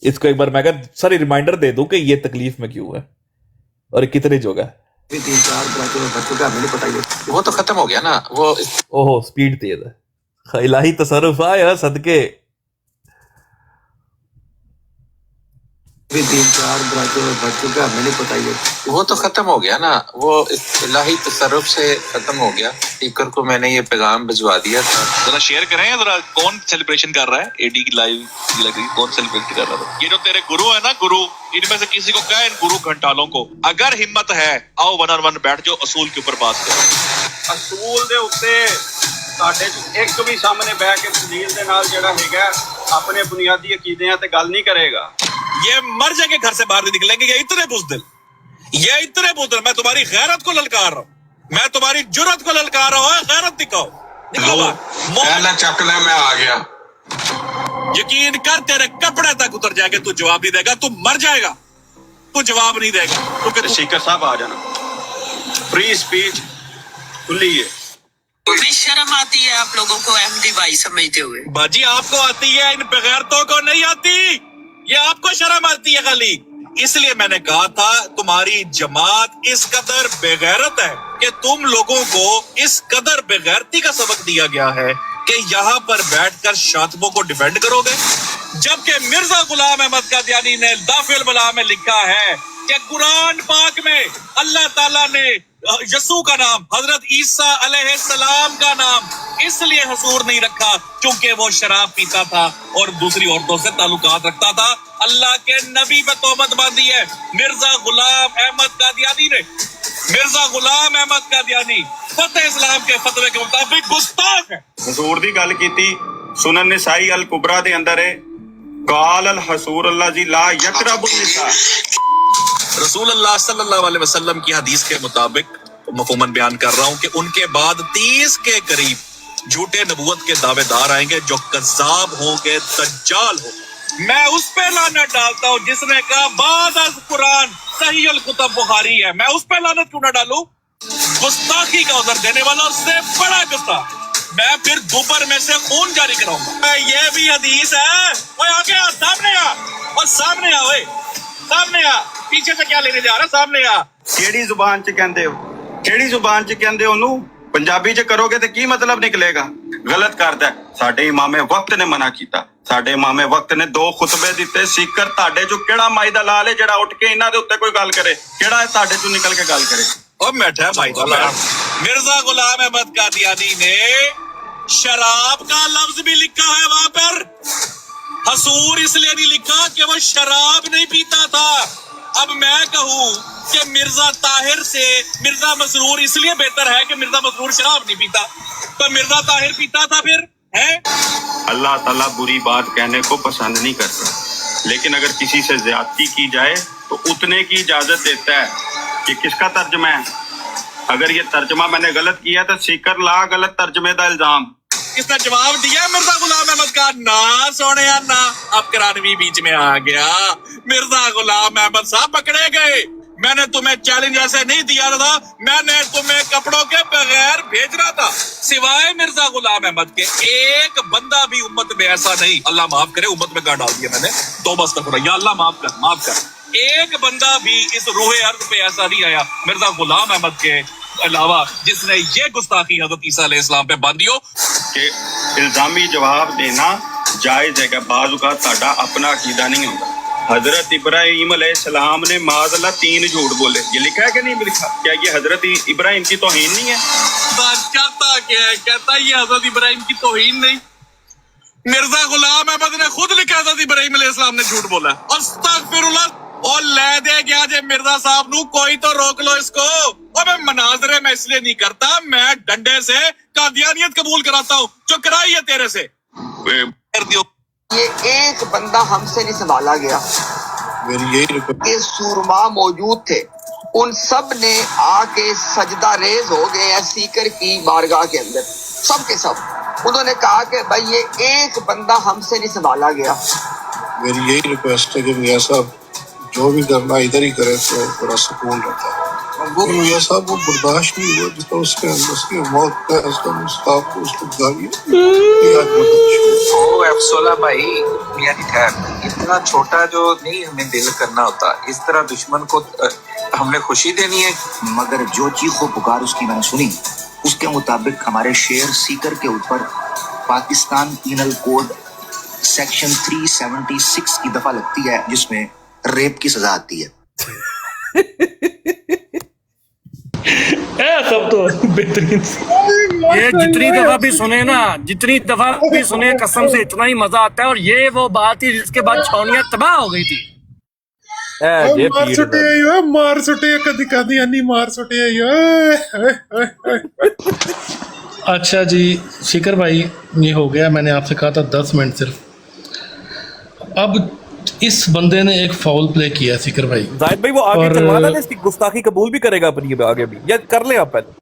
इसको एक बार मैं सारी रिमाइंडर दे दूं कि ये तकलीफ में क्यों है और कितने जोगा है। 3-4 बच्चों का हमें नहीं पता, ये वो तो खत्म हो गया ना वो। ओहो स्पीड तेज है, इलाही तसर्रुफ आया सदके। 3-4 बच्चों का हमें नहीं पता, ये वो तो खत्म हो गया ना वो, इलाही तसर्रुफ से खत्म हो गया। स्पीकर को मैंने ये पैगाम भिजवा दिया था। जरा शेयर करें जरा, कौन सेलिब्रेशन कर रहा है एडी की लाइव लग रही, कौन सेलिब्रेट कर रहा है? ये जो तेरे गुरु है ना, गुरु, इनमें से किसी को कहे, इन गुरु घंटालों को, अगर हिम्मत है आओ 1-on-1 बैठ जाओ, असूल के ऊपर बात करो। ਅਸੂਲ ਦੇ ਉੱਤੇ ਸਾਡੇ ਚ ਇੱਕ ਵੀ ਸਾਹਮਣੇ ਬਹਿ ਕੇ ਤਸਦੀਲ ਦੇ ਨਾਲ ਜਿਹੜਾ ਹੈਗਾ ਆਪਣੇ ਬੁਨਿਆਦੀ ਅਕੀਦਿਆਂ ਤੇ ਗੱਲ ਨਹੀਂ ਕਰੇਗਾ। ये मर जाएंगे, घर से बाहर नहीं निकलेंगे, ये इतने बुज़दिल, ये इतने बुज़दिल। मैं तुम्हारी गैरत को ललकार रहा हूँ, मैं तुम्हारी जुर्रत को ललकार रहा हूँ। गैरत दिखाओ, निकलो बाहर। चक ले, मैं आ गया। यकीन कर तेरे कपड़े तक उतर जाएंगे, तू जवाब नहीं देगा, तू मर जाएगा, तू जवाब नहीं देगा। तो फिर स्पीकर साहब आ जाना, फ्री स्पीच खुली है। शर्म आती है आप लोगों को अहमदी भाई समझते हुए? बाजी आपको आती है, इन बेगैरतों को नहीं आती, ये आपको शर्म आती है खाली। इसलिए मैंने कहा था तुम्हारी जमात इस कदर बेगैरत है कि तुम लोगों को इस कदर बेगैरती का सबक दिया गया है कि यहाँ पर बैठकर शातबों को डिफेंड करोगे, जबकि मिर्जा गुलाम अहमद कादियानी ने दाफिल बला में लिखा है कि कुरान पाक में अल्लाह ताला ने यसू का नाम, हजरत ईसा अलैहिस्सलाम का नाम इसलिए हसूर नहीं रखा क्योंकि वो शराब पीता था और दूसरी औरतों से ताल्लुकात रखता था। अल्लाह के नबी पे तोहमत बांधी है मिर्जा गुलाम अहमद कादियानी ने। मिर्जा गुलाम अहमद कादियानी फतेह इस्लाम के फतवे के मुताबिक गुस्ताख है। हसूर दी गल कीती, सुनन निसाई अल कुबरा दे अंदर है, काल अल हसूर अल्लाह जी ला यकरबुन निसा। रसूल अल्लाह सल्लल्लाहु अलैहि वसल्लम की हदीस के मुताबिक मफहूमन बयान कर रहा हूँ कि उनके बाद 30 के करीब झूठे नबूवत के दावेदार आएंगे जो कज़्ज़ाब होंगे, दज्जाल होंगे। मैं उस पे लानत डालता हूँ जिसने कहा बाद अज़ कुरान सही अल कुतुब बुखारी है। मैं उस पे लानत क्यों ना डालूं? गुस्ताखी का उधर देने वाला उससे बड़ा गुस्ताख। मैं फिर दोपहर में से खून जारी कराऊंगा। ये भी हदीस है। ओए आगे आ, सामने आ, और सामने आ, ओए सामने आ, पीछे से क्या लेने जा रहा, सामने आ। ਕਿਹੜੀ ਜ਼ੁਬਾਨ ਚ ਕਹਿੰਦੇ ਹੋ, ਕਿਹੜੀ ਜ਼ੁਬਾਨ ਚ ਕਹਿੰਦੇ ਉਹਨੂੰ? ਪੰਜਾਬੀ ਚ ਕਰੋਗੇ ਤੇ ਕੀ ਮਤਲਬ ਨਿਕਲੇਗਾ? ਗਲਤ ਕਰਦਾ। ਸਾਡੇ ਇਮਾਮੇ ਵਕਤ ਨੇ ਮਨਾ ਕੀਤਾ, ਸਾਡੇ ਇਮਾਮੇ ਵਕਤ ਨੇ 2 ਖੁਤਬੇ ਦਿੱਤੇ। ਸਿੱਕਰ ਤੁਹਾਡੇ ਚੋਂ ਕਿਹੜਾ ਮਾਈ ਦਾ ਲਾਲ ਹੈ ਜਿਹੜਾ ਉੱਠ ਕੇ ਇਹਨਾਂ ਦੇ ਉੱਤੇ ਕੋਈ ਗੱਲ ਕਰੇ? ਕਿਹੜਾ ਹੈ ਤੁਹਾਡੇ ਚੋਂ ਨਿਕਲ ਕੇ ਗੱਲ ਕਰੇ? और बैठा है भाई मिर्जा गुलाम अहमद कादियानी ने शराब का लफ्ज भी लिखा है वहां पर। हसूर इसलिए नहीं लिखा कि वो शराब नहीं पीता था। अब मैं कहूं कि मिर्जा ताहिर से मिर्जा मसरूर इसलिए बेहतर है कि मिर्जा मसरूर शराब नहीं पीता, तो मिर्जा ताहिर पीता था फिर है। अल्लाह ताला बुरी बात कहने को पसंद नहीं करता, लेकिन अगर किसी से ज्यादती की जाए तो उतने की इजाजत देता है। ये किसका तर्जमा है? अगर ये तर्जमा मैंने गलत किया तो सीकर ला गलत तर्जमे का इल्जाम। इसने जवाब दिया मिर्जा गुलाम अहमद का, ना सोने ना। अब करानवी बीच में आ गया। मिर्जा गुलाम अहमद साहब पकड़े गए। मैंने तुम्हें चैलेंज ऐसे नहीं दिया था, मैंने तुम्हें कपड़ों के बगैर भेजना था। सिवाय मिर्जा गुलाम अहमद के एक बंदा भी उम्मत में ऐसा नहीं, अल्लाह माफ करे, उम्मत में गाड़ डाल दिया मैंने, तो बस तक या अल्लाह माफ कर, माफ कर। एक बंदा भी इस रूहे अर्द पे ऐसा नहीं आया मिर्जा गुलाम अहमद के अलावा जिसने ये गुस्ताखी हजरत ईसा अलैहिस्सलाम पे बांधी हो। कि इल्जामी जवाब देना जायज है, बाज़ औक़ात साडा अपना अकीदा नहीं होता। हजरत इब्राहिम अलैहिस्सलाम ने माज़अल्लाह 3 झूठ बोले, ये लिखा है कि नहीं लिखा? क्या ये हजरत इब्राहिम की तौहीन नहीं है? बात करता क्या है? कहता ये हजरत इब्राहिम की तौहीन नहीं। मिर्जा गुलाम अहमद ने खुद लिखा हजरत इब्राहिम अलैहिस्सलाम ने झूठ बोला। अस्तगफिरुल्लाह। और ले दे गया जे मिर्जा साहब नू, कोई तो रोक लो इसको। और मैं मनाजरे में इसलिए नहीं करता, मैं डंडे से कादियानियत कबूल कराता हूँ जो कराई है तेरे से। ये एक बंदा हमसे नहीं संभाला गया। ये सूरमा मौजूद थे, उन सब ने आके सजदा रेज हो गए हैं सीकर की बारगाह के अंदर, सब के सब। उन्होंने कहा कि भाई ये एक बंदा हमसे नहीं संभाला गया। मेरी यही रिक्वेस्ट है कि मियां साहब जो भी करना इधर ही करे तो बड़ा सुकून रहता है। वो ऐसा वो बर्दाश्त नहीं हुआ जितना उसके मौत का ऐसा मुस्ताफ को उसको गाली आज बर्दाश्त ओ अफसोला भाई यानी खैर इतना छोटा जो नहीं हमें दिल करना होता, इस तरह दुश्मन को हमने खुशी देनी है। मगर जो चीखो पुकार उसकी मैंने सुनी, उसके मुताबिक हमारे शेर सीकर के ऊपर पाकिस्तान पीनल कोड सेक्शन 376 की दफा लगती है जिसमें रेप की सजा आती है। सब तो बेहतरीन। ये जितनी दफा भी सुने ना, जितनी दफा भी सुने कसम से इतना ही मजा आता है। और ये वो बात थी जिसके बाद छावनियां तबाह हो गई थी। ये मार सुटे कदी कदी अन्नी मार सुटे। अच्छा जी शिकर भाई, ये हो गया, मैंने आपसे कहा था 10 मिनट सिर्फ। अब इस बंदे ने एक फाउल प्ले किया शिकर भाई। जाहिद भाई वो आगे चलवाना है, इसकी गुस्ताखी कबूल भी करेगा अपनी आगे भी, या कर ले आप पहले,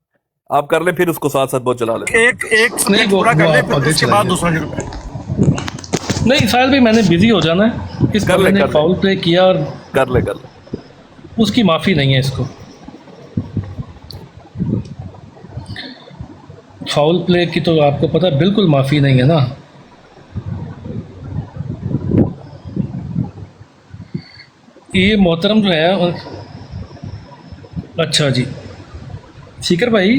आप कर ले फिर उसको साथ साथ बहुत चला ले। एक नहीं पूरा कर ले, फिर उसके बाद दूसरा नहीं साहिल भाई मैंने बिजी हो जाना है। इस बंदे ने फाउल प्ले किया और कर ले उसकी माफी नहीं है। इसको फाउल प्ले की तो आपको पता है बिल्कुल माफी नहीं है ना। ये मोहतरम जो है, अच्छा जी शिकर भाई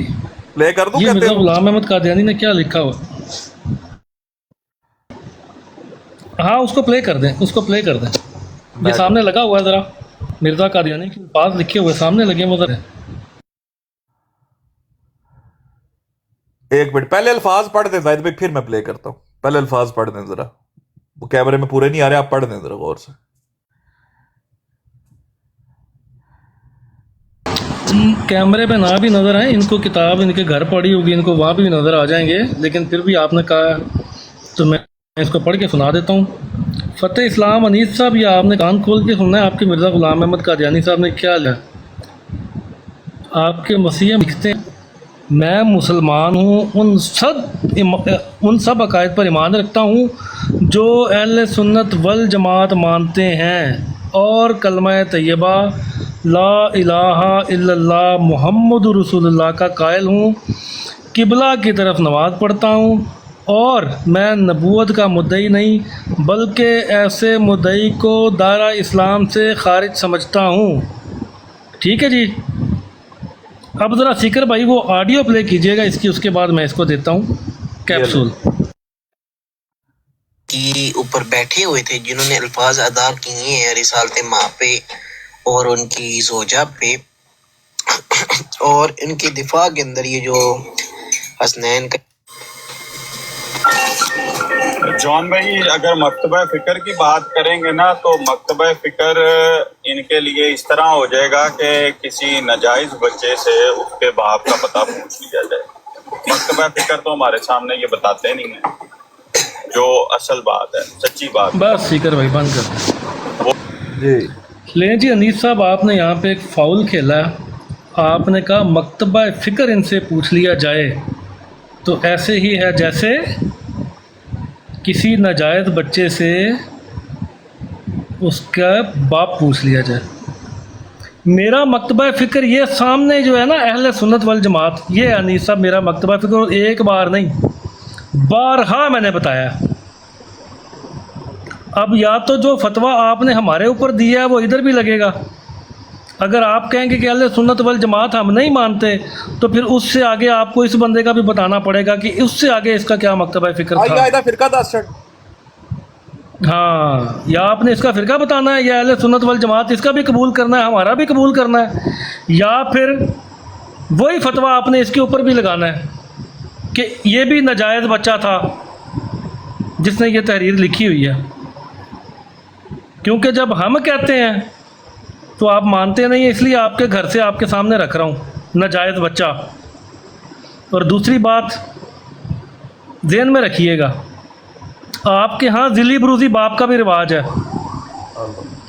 प्ले कर दूं। ये मिर्जा गुलाम अहमद कादियानी ने क्या लिखा हुआ? हाँ उसको प्ले कर दें, उसको प्ले कर दें। ये सामने लगा हुआ है, जरा मिर्जा कादियानी के पास लिखे हुए सामने लगे वो जरा। एक मिनट पहले अल्फाज पढ़ दें जाहिद भाई, फिर मैं प्ले करता हूँ। पहले अल्फाज पढ़ दें जरा, वो कैमरे में पूरे नहीं आ रहे, आप पढ़ दें जरा गौर से। कैमरे पे ना भी नज़र आए, इनको किताब इनके घर पड़ी होगी, इनको वहाँ भी नज़र आ जाएंगे, लेकिन फिर भी आपने कहा तो मैं इसको पढ़ के सुना देता हूँ। फ़तेह इस्लाम अनीस साहब, या आपने कान खोल के सुनना है। आपके मिर्ज़ा ग़ुलाम अहमद कादियानी साहब ने क्या लिया? आपके मसीह लिखते हैं, मैं मुसलमान हूँ, उन सब अकायद पर ईमान रखता हूँ जो अहले सुन्नत वल जमात मानते हैं, और कलमा तैयबा ला इलाहा इल्लल्लाह मुहम्मद रसूलुल्लाह का कायल हूँ। किबला की तरफ नमाज़ पढ़ता हूँ, और मैं नबूवत का मुद्दई नहीं बल्कि ऐसे मुद्दई को दायरा इस्लाम से खारिज समझता हूँ। ठीक है जी। अब ज़रा शिकर भाई वो ऑडियो प्ले कीजिएगा इसकी, उसके बाद मैं इसको देता हूँ कैप्सूल। की ऊपर बैठे हुए थे जिन्होंने अल्फाज अदा किए हैं रिसालत माँ पे और उनकी ज़ोजा पे, और इनके दिफा के अंदर ये जो हसनैन का। जॉन भाई अगर मकतबा फिक्र की बात करेंगे ना, तो मकतबा फिक्र इनके लिए इस तरह हो जाएगा कि किसी नाजायज बच्चे से उसके बाप का पता पूछ लिया जाए। मकतबा फिक्र तो हमारे सामने ये बताते नहीं है जो असल बात है, सच्ची बात। बस शिकर भाई बंद कर लें जी। अनीस साहब आपने यहाँ पे एक फाउल खेला है, आपने कहा मकतबा फ़िक्र इनसे पूछ लिया जाए, तो ऐसे ही है जैसे किसी नाजायज़ बच्चे से उसका बाप पूछ लिया जाए। मेरा मकतबा फ़िक्र ये सामने जो है ना अहले सुन्नत वल जमात, ये अनीस साहब मेरा मकतबा फ़िक्र एक बार नहीं बारहा मैंने बताया। अब या तो जो फतवा आपने हमारे ऊपर दिया है वो इधर भी लगेगा। अगर आप कहेंगे कि अहले सुन्नत वल जमात हम नहीं मानते, तो फिर उससे आगे आपको इस बंदे का भी बताना पड़ेगा कि उससे आगे इसका क्या मकतबा फ़िक्र था। हाँ, या आपने इसका फ़िरका बताना है, या अहले सुन्नत वल जमात इसका भी कबूल करना है, हमारा भी कबूल करना है, या फिर वही फतवा आपने इसके ऊपर भी लगाना है कि ये भी नाजायज़ बच्चा था जिसने ये तहरीर लिखी हुई है। क्योंकि जब हम कहते हैं तो आप मानते नहीं, इसलिए आपके घर से आपके सामने रख रहा हूँ नाजायज़ बच्चा। और दूसरी बात ज़हन में रखिएगा, आपके यहाँ ज़िली बरूज़ी बाप का भी रिवाज है।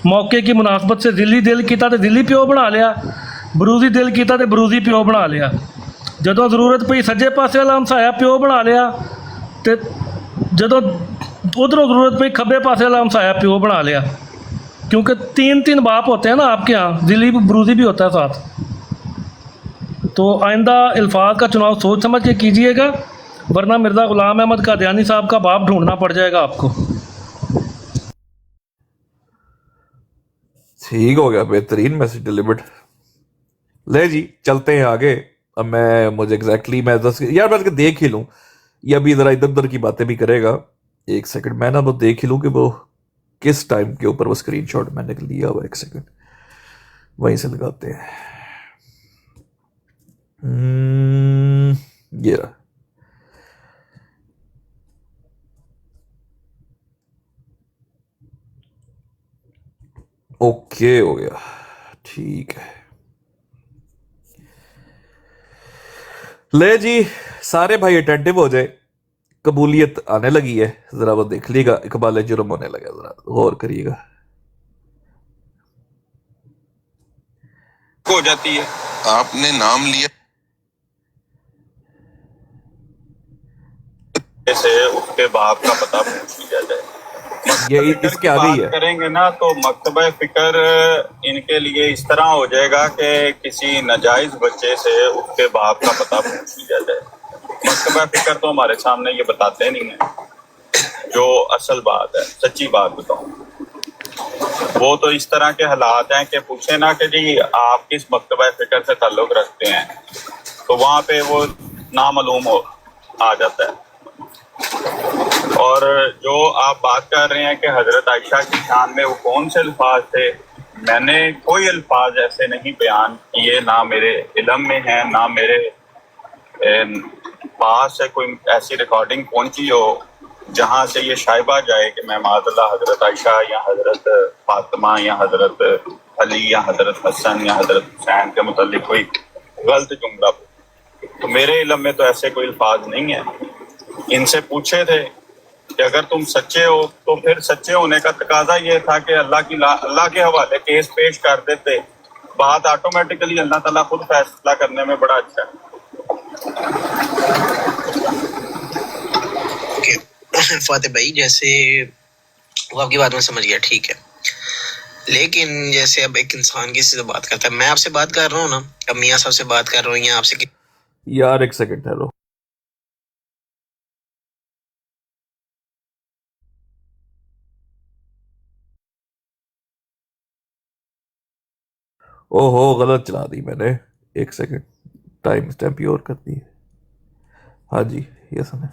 मौके की मुनासबत से ज़िली दिल कीता तो ज़िली प्यो बना लिया, बरूज़ी दिल कीता तो बरूज़ी प्यो बना लिया। जदों ज़रूरत पई सज्जे पासे वाला हमसाया प्यो बना लिया, तो जदों उधरों ज़रूरत पई खब्बे पासे वाला हमसाया प्यो बना लिया। क्योंकि तीन बाप होते हैं ना आपके यहाँ, ज़िली बरूज़ी भी होता है साथ। तो आइंदा अल्फाज का चुनाव सोच समझ के कीजिएगा, वरना मिर्ज़ा ग़ुलाम अहमद कादियानी साहब का बाप ढूंढना पड़ जाएगा आपको। ठीक हो गया, बेहतरीन मैसेज डिलीवर्ड। ले जी चलते हैं आगे। अब मुझे एग्जैक्टली मैं 10 यार मैं देख ही लूँ, ये अभी ज़रा इधर उधर की बातें भी करेगा। एक सेकंड मैं ना वो देख ही लूँ कि वो किस टाइम के ऊपर वो स्क्रीनशॉट मैंने लिया हुआ। एक सेकंड वहीं से लगाते हैं। ये रहा। ओके हो गया, ठीक है। ले जी सारे भाई अटेंटिव हो जाए, कबूलियत आने लगी है, जरा वो देख लीजिएगा। इकबाल जुर्म होने लगा, जरा गौर करिएगा। हो जाती है, आपने नाम लिया से उसके बाप का पता पूछ लिया जाए। ये इसके आगे ही है। करेंगे ना तो मकतबा फिक्र इनके लिए इस तरह हो जाएगा कि किसी नाजायज बच्चे से उसके बाप का पता पूछ लिया जाए। मकतबा फिक्र तो हमारे सामने ये बताते नहीं है जो असल बात है। सच्ची बात बताऊं, वो तो इस तरह के हालात हैं कि पूछे ना कि जी आप किस मकतबा फिक्र से ताल्लुक रखते हैं, तो वहाँ पे वो नामालूम आ जाता है। और जो आप बात कर रहे हैं कि हजरत आयशा की शान में वो कौन से अल्फाज थे, मैंने कोई अल्फाज ऐसे नहीं बयान किए, ना मेरे इल्म में है, ना मेरे पास है कोई ऐसी रिकॉर्डिंग पहुंची हो जहां से ये शायबा जाए कि मैं माज़अल्लाह हजरत आयशा या हजरत फातिमा या हजरत अली या हजरत हसन या हजरत हुसैन के मुतालिक कोई गलत जुमला। तो मेरे इल्म में तो ऐसे कोई अल्फाज नहीं है। इनसे पूछे थे कि अगर तुम सच्चे हो तो फिर सच्चे होने का तकाजा ये था कि अल्लाह के हवाले केस पेश कर देते, बात ऑटोमेटिकली अल्लाह ताला खुद फैसला करने में बड़ा अच्छा है। फातिह भाई, जैसे वो आपकी बात में समझ गया, ठीक है, लेकिन जैसे अब एक इंसान किसी से बात करता है, मैं आपसे बात कर रहा हूँ ना, अब मियाँ साहब से बात कर रहा हूँ या आपसे। यार एक सेकंड ठहरो, ओहो गलत चला दी मैंने। एक सेकंड, टाइम स्टैम्प और कर दी। हाँ जी ये सुने।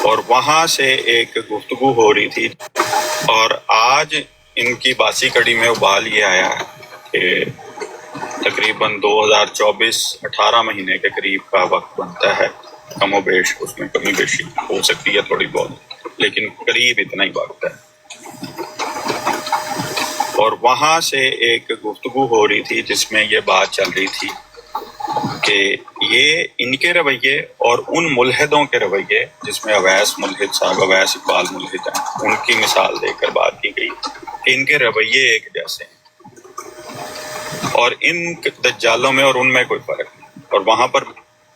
और वहां से एक गुफ्तगू हो रही थी और आज इनकी बासी कड़ी में उबाल ये आया कि तकरीबन 2024 18 महीने के करीब का वक्त बनता है। कमो बेश उसमें कमी बेशी हो सकती है थोड़ी बहुत, लेकिन करीब इतना ही वक्त है। और वहां से एक गुफ्तगू हो रही थी जिसमें ये बात चल रही थी कि ये इनके रवैये और उन मुल्हिदों के रवैये, जिसमें अवैस मुल्हिद साहब, अवैस इकबाल मुल्हिद हैं, उनकी मिसाल देकर बात की गई कि इनके रवैये एक जैसे हैं और इन दज्जालों में और उनमें कोई फर्क नहीं। और वहाँ पर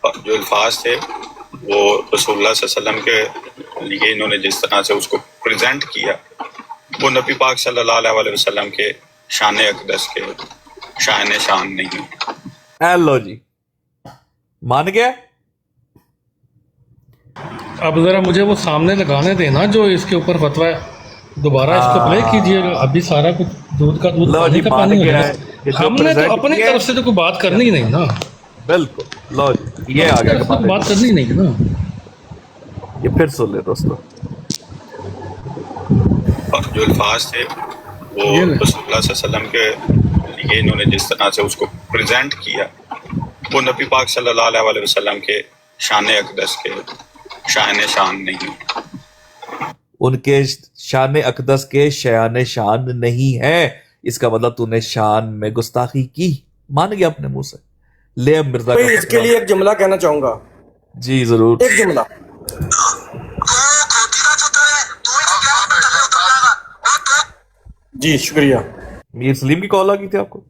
जो अल्फाज थे वो रसूलुल्लाह सल्लल्लाहु अलैहि वसल्लम के लिए इन्होंने जिस तरह से उसको प्रेजेंट किया, वो नबी पाक सल्लल्लाहु अलैहि वसल्लम के शान अक़दस के शान नहीं। हेलो जी, मान गया। अब ज़रा मुझे वो सामने लगाने देना जो इसके ऊपर फतवा है, दोबारा इसको प्ले कीजिएगा। अभी सारा कुछ दूध का दूध, पानी का पानी हो जाएगा। हमने तो अपनी तरफ से तो कोई बात करनी ही नहीं ना। बिल्कुल लो जी, ये आ गया, बात करनी ही नहीं ना। ये फिर सुन ले दोस्तों, जो अल्फाज थे वो रसूलुल्लाह सल्लल्लाहु अलैहि वसल्लम के लिए इन्होंने जिस तरह से उसको प्रेजेंट किया, वो नबी पाक सल्लल्लाहु अलैहि वसल्लम के शान अक़दस के शान नहीं। उनके शान अक़दस के शान शान नहीं है। इसका मतलब तूने शान में गुस्ताखी की, मान गया अपने मुंह से। ले अब मिर्जा भाई इसके लिए एक जुमला कहना चाहूंगा। जी जरूर, एक जुमला। जी शुक्रिया। मीर सलीम की कॉल आ गई थी आपको।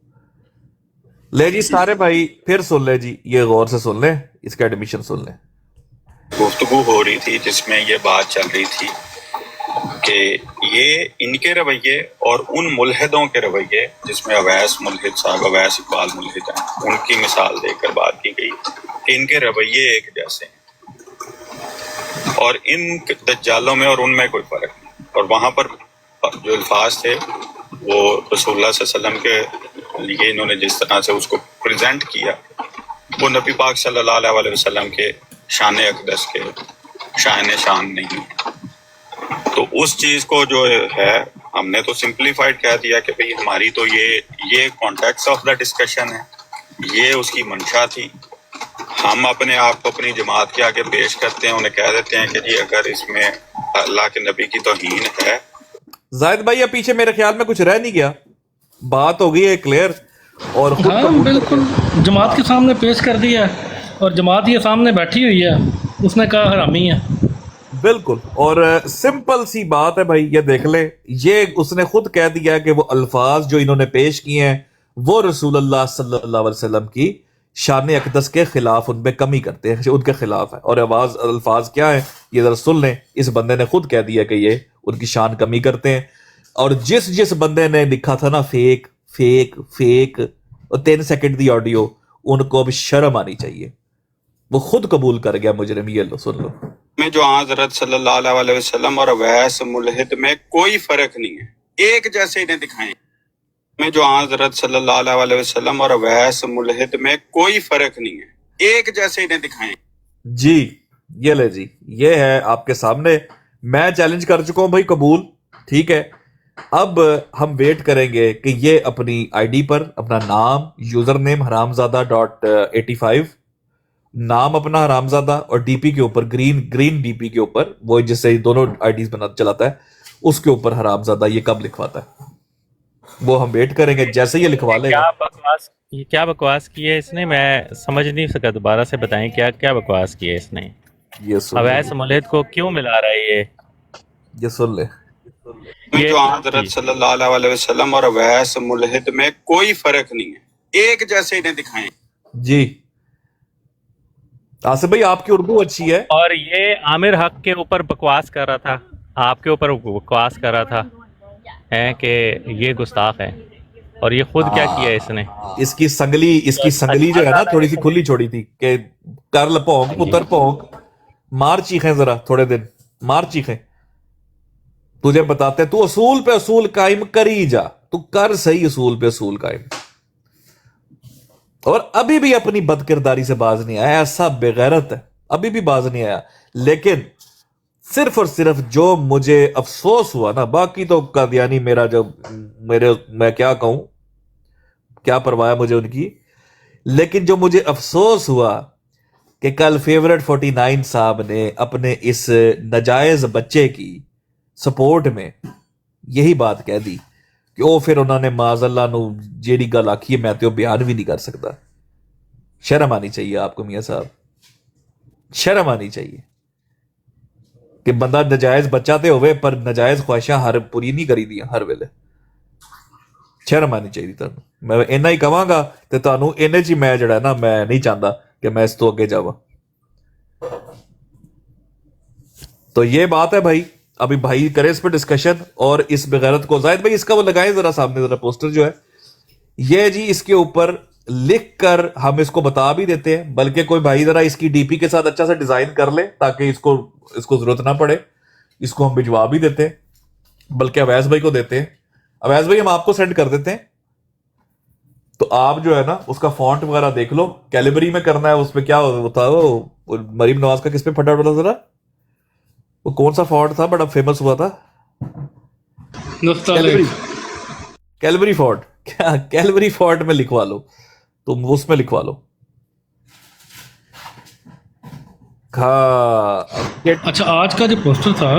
ले जी सारे भाई फिर सुन ले जी, ये गौर से सुन ले, इसका एडमिशन सुन ले। गुफ्तगू हो रही थी जिसमें ये बात चल रही थी کہ یہ ان کے رویے اور ان ملحدوں کے رویے جس میں اویس ملحد صاحب، اویس اقبال ملحد ہیں، ان کی مثال دے کر بات کی گئی کہ ان کے رویے ایک جیسے ہیں اور ان دجالوں میں اور ان میں کوئی فرق نہیں. اور وہاں پر جو الفاظ تھے وہ رسول اللہ صلی اللہ علیہ وسلم کے لیے انہوں نے جس طرح سے اس کو پریزنٹ کیا وہ نبی پاک صلی اللہ علیہ وسلم کے شان اقدس کے شان نہیں. تو اس چیز کو جو ہے ہم نے تو سمپلیفائڈ کہہ دیا کہ بھئی ہماری تو یہ کانٹیکسٹ آف دا ڈسکشن ہے، یہ اس کی منشا تھی. ہم اپنے آپ کو اپنی جماعت کے آگے پیش کرتے ہیں، انہیں کہہ دیتے ہیں کہ جی اگر اس میں اللہ کے نبی کی توہین ہے. زاہد بھائی اب پیچھے میرے خیال میں کچھ رہ نہیں گیا، بات ہو گئی ہے کلیئر. اور ہاں بالکل جماعت کے سامنے پیش کر دیا ہے اور جماعت یہ سامنے بیٹھی ہوئی ہے، اس نے کہا حرامی ہے. بالکل. اور سمپل سی بات ہے بھائی، یہ دیکھ لیں، یہ اس نے خود کہہ دیا کہ وہ الفاظ جو انہوں نے پیش کیے ہیں وہ رسول اللہ صلی اللہ علیہ وسلم کی شان اقدس کے خلاف، ان میں کمی کرتے ہیں، ان کے خلاف ہے. اور الفاظ کیا ہیں یہ ذرا سن لیں. اس بندے نے خود کہہ دیا کہ یہ ان کی شان کمی کرتے ہیں. اور جس بندے نے لکھا تھا نا فیک فیک فیک اور 3 سیکنڈ دی آڈیو، ان کو اب شرم آنی چاہیے. وہ خود قبول کر گیا مجرم. یہ لو سن لو. میں جو حضرت صلی اللہ علیہ وسلم اور اویس ملحد میں کوئی فرق نہیں ہے، ایک جیسے انہیں دکھائیں. میں جو حضرت صلی اللہ علیہ وسلم اور اویس ملحد میں کوئی فرق نہیں ہے، ایک جیسے انہیں دکھائیں. جی یہ لے جی، یہ ہے آپ کے سامنے. میں چیلنج کر چکا ہوں بھائی، قبول، ٹھیک ہے. اب ہم ویٹ کریں گے کہ یہ اپنی آئی ڈی پر اپنا نام، یوزر نیم حرامزادہ.85، نام اپنا حرامزادہ، اور ڈی پی کے اوپر گرین ڈی پی کے اوپر، وہ جس سے دونوں آئی ڈیز بنا چلاتا ہے، اس کے اوپر حرامزادہ یہ کب لکھواتا ہے وہ ہم ویٹ کریں گے. جیسے یہ لکھوا لے گا. یہ کیا بکواس کی ہے اس نے؟ میں سمجھ نہیں سکا، دوبارہ سے بتائیں کیا بکواس کی ہے اس نے؟ اویس ملحد کو کیوں ملا رہا ہے یہ سن لے. میں جو حضرت صلی اللہ علیہ وسلم اور اویس ملحد میں کوئی فرق نہیں ہے، ایک جیسے انہیں دکھائیں. جی آصف بھائی آپ کی اردو اچھی ہے. اور یہ عامر حق کے اوپر بکواس کر رہا تھا، آپ کے اوپر بکواس کر رہا تھا کہ یہ گستاخ ہے. اور یہ خود کیا کیا اس نے؟ اس کی سنگلی جو ہے نا تھوڑی سی کھلی چھوڑی تھی کہ کر لپونک پتر پونک، مار چیخیں ذرا تھوڑے دن، مار چیخیں. تجھے بتاتے تو اصول پہ اصول قائم کری جا، تو کر صحیح اصول پہ اصول قائم. اور ابھی بھی اپنی بد کرداری سے باز نہیں آیا، ایسا بغیرت ہے، ابھی بھی باز نہیں آیا. لیکن صرف اور صرف جو مجھے افسوس ہوا نا، باقی تو قادیانی میرا جو میں کیا کہوں، کیا پرواہ ہے مجھے ان کی، لیکن جو مجھے افسوس ہوا کہ کل فیورٹ 49 صاحب نے اپنے اس ناجائز بچے کی سپورٹ میں یہی بات کہہ دی کہ وہ پھر انہوں نے معاذ اللہ نو جیڑی گل آکھی ہے میں تو بیان بھی نہیں کر سکتا. شرم آنی چاہیے آپ کو میاں صاحب، شرم آنی چاہیے کہ بندہ ناجائز بچہ تے ہوئے پر ناجائز خواہشاں ہر پوری نہیں کری دیا ہر ویلے. شرم آنی چاہیے تانوں. میں اینا ہی کہاں گا تے تانوں اینے چ میں جڑا نا میں نہیں چاہتا کہ میں اس تو اگے جاواں. تو یہ بات ہے بھائی. ابھی بھائی کرے اس پہ ڈسکشن اور اس بغیرت کو. زاہد بھائی اس کا وہ لگائیں ذرا سامنے ذرا پوسٹر جو ہے یہ جی، اس کے اوپر لکھ کر ہم اس کو بتا بھی دیتے ہیں، بلکہ کوئی بھائی ذرا اس کی ڈی پی کے ساتھ اچھا سا ڈیزائن کر لے تاکہ اس کو ضرورت نہ پڑے. اس کو ہم بھجوا بھی دیتے ہیں، بلکہ اویس بھائی کو دیتے ہیں. اویس بھائی ہم آپ کو سینڈ کر دیتے ہیں، تو آپ جو ہے نا اس کا فونٹ وغیرہ دیکھ لو. کیلیبری میں کرنا ہے، اس پہ کیا ہوتا ہے وہ مریم نواز کا کس پہ پھٹا پڑا ذرا، وہ کون سا فونٹ تھا بڑا فیمس ہوا تھا؟ Calibri font. کیا کیلبری فونٹ میں لکھوا لو، تم اس میں لکھوا لو. اچھا آج کا جو پوسٹر تھا،